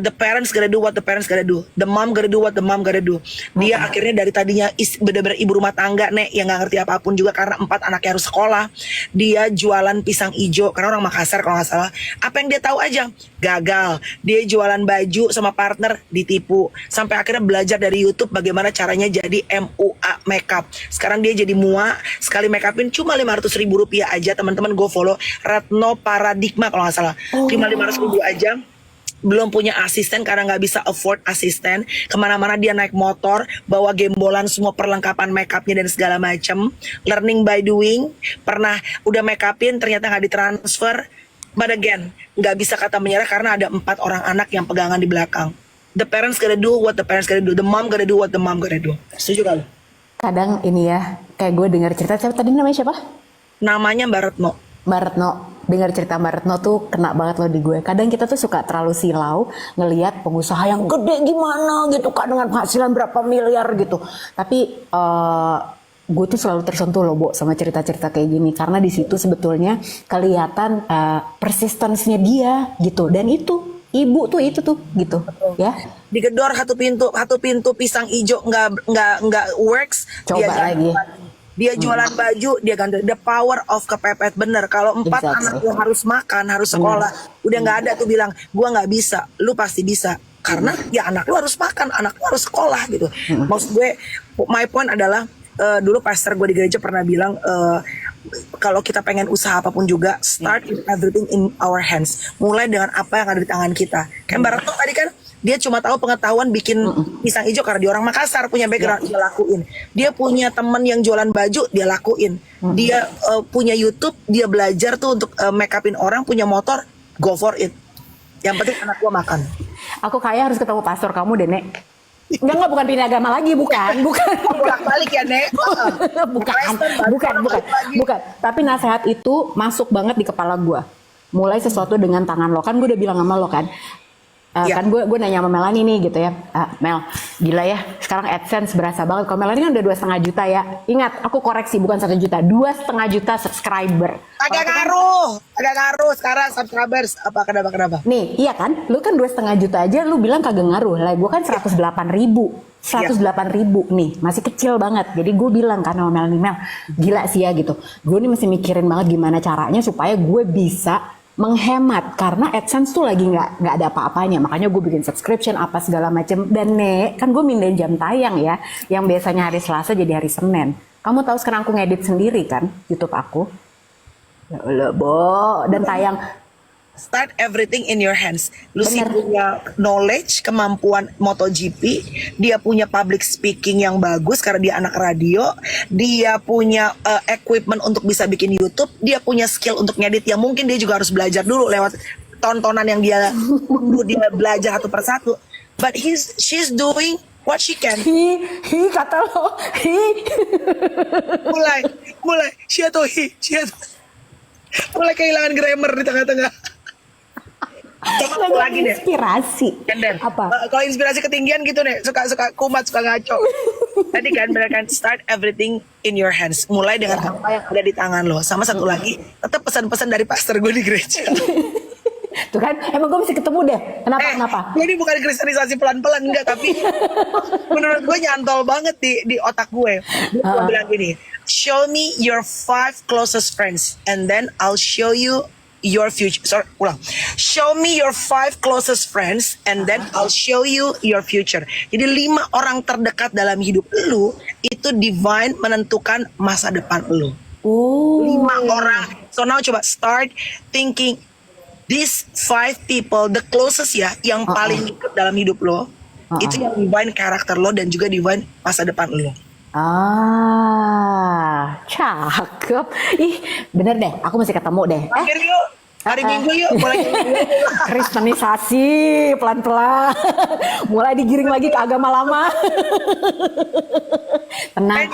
the parents gotta do what the parents gotta do, the mom gotta do what the mom gotta do. Dia akhirnya dari tadinya benar-benar ibu rumah tangga yang nggak ngerti apapun juga karena 4 anaknya harus sekolah, dia jualan pisang ijo karena orang Makassar kalau nggak salah. Apa yang dia tahu aja gagal, dia jualan baju sama partner ditipu, sampai akhirnya belajar dari YouTube bagaimana caranya jadi MUA makeup. Sekarang dia jadi MUA, sekali make upin cuma 500.000 rupiah aja. Teman-teman go follow Retno Paradigma kalau nggak salah, 500.000 aja. Belum punya asisten karena nggak bisa afford asisten. Kemana-mana dia naik motor, bawa gembolan semua perlengkapan makeupnya dan segala macam. Learning by doing. Pernah udah make upin ternyata nggak ditransfer. But again, nggak bisa kata menyerah karena ada 4 orang anak yang pegangan di belakang. The parents gotta do what the parents gotta do. The mom gotta do what the mom gotta do. Setuju kali? Kadang ini ya, kayak gue dengar cerita, siapa tadi namanya siapa? Namanya Mbak Retno. Mbak Retno. dengar cerita Mbak Retno tuh kena banget loh di gue. Kadang kita tuh suka terlalu silau ngelihat pengusaha yang gede gimana gitu kan dengan penghasilan berapa miliar gitu. Tapi gue tuh selalu tersentuh loh, Bo, sama cerita-cerita kayak gini karena di situ sebetulnya kelihatan persistence-nya dia gitu. Dan itu ibu tuh itu tuh gitu ya. Digedor satu pintu pisang hijau nggak works. Coba lagi. Dia jualan baju, dia ganti. The power of kepepet, bener. Kalau 4 Exactly. anak lu harus makan, harus sekolah, udah nggak ada tuh bilang gua nggak bisa, lu pasti bisa. Karena ya anak lu harus makan, anak lu harus sekolah gitu. Maksud gue, my point adalah dulu pastor gue di gereja pernah bilang kalau kita pengen usaha apapun juga, start with everything in our hands. Mulai dengan apa yang ada di tangan kita. Kayak Mbak Retno tadi kan, dia cuma tahu pengetahuan bikin pisang hijau karena dia orang Makassar, punya background, dia lakuin. Dia punya teman yang jualan baju, dia lakuin. Dia punya YouTube, dia belajar tuh untuk make upin orang, punya motor, go for it. Yang penting anak gua makan. Aku kayak harus ketemu pastor kamu deh, Nek. Enggak, bukan pindah agama lagi, bukan. Bolak-balik ya, Nek. Bukan. Tapi nasihat itu masuk banget di kepala gue. Mulai sesuatu dengan tangan lo. Kan gue udah bilang sama lo kan. Iya. Kan gue nanya sama Melanie nih gitu ya. Mel, gila ya. Sekarang AdSense berasa banget. Kalau Melanie kan udah 2,5 juta ya. Ingat, aku koreksi bukan 1 juta. 2,5 juta subscriber. Agak ngaruh sekarang subscribers. Kenapa? Nih, iya kan? Lu kan 2,5 juta aja, lu bilang kagak ngaruh. Lah, gue kan 108.000. 108.000 nih, masih kecil banget. Jadi gue bilang kan sama Melanie, Mel, gila sih ya gitu. Gue nih masih mikirin banget gimana caranya supaya gue bisa menghemat. Karena AdSense tuh lagi nggak ada apa-apanya. Makanya gue bikin subscription apa segala macem. Dan nih, kan gue mindahin jam tayang ya. Yang biasanya hari Selasa jadi hari Senin. Kamu tahu sekarang aku ngedit sendiri kan YouTube aku. Ya Allah, Bo. Dan tayang. Start everything in your hands. Lucy Bener. punya knowledge, kemampuan MotoGP, dia punya public speaking yang bagus karena dia anak radio, dia punya equipment untuk bisa bikin YouTube, dia punya skill untuk ngedit yang mungkin dia juga harus belajar dulu lewat tontonan yang dia belajar satu persatu. But she's doing what she can. Kata lo. mulai mulai kehilangan grammar di tengah-tengah. Coba aku lagi deh. Inspirasi. Apa? Kalau inspirasi ketinggian gitu nih, suka kumat, suka ngaco. Tadi kan benar kan, start everything in your hands. Mulai dengan apa yang ada di tangan lo. Sama satu lagi, tetap pesan-pesan dari pastor gue di gereja. Tuh kan, emang gue mesti ketemu deh. Kenapa? Ini bukan kristenisasi pelan-pelan enggak, tapi menurut gue nyantol banget di otak gue. Gue bilang gini, show me your 5 closest friends, and then I'll show you your future. Show me your 5 closest friends, and then I'll show you your future. Jadi 5 orang terdekat dalam hidup lu itu divine menentukan masa depan lu. 5 orang. So now coba start thinking these 5 people, the closest ya, yang paling dekat dalam hidup lo, itu yang divine karakter lo dan juga divine masa depan lo. Cakep. Ih, bener deh, aku mesti ketemu deh. Akhir yuk, hari Minggu yuk, mulai Kristenisasi pelan-pelan. Mulai digiring lagi ke agama lama. Tenang,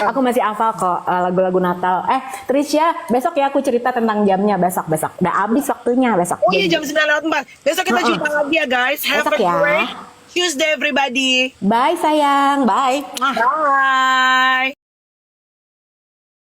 aku masih hafal kok lagu-lagu Natal. Trisha, besok ya aku cerita tentang jamnya besok. Udah habis waktunya besok. Oh iya, jam 9:04. Besok kita jumpa lagi ya guys. Have Besok a ya. great Tuesday everybody. Bye sayang, bye. Bye.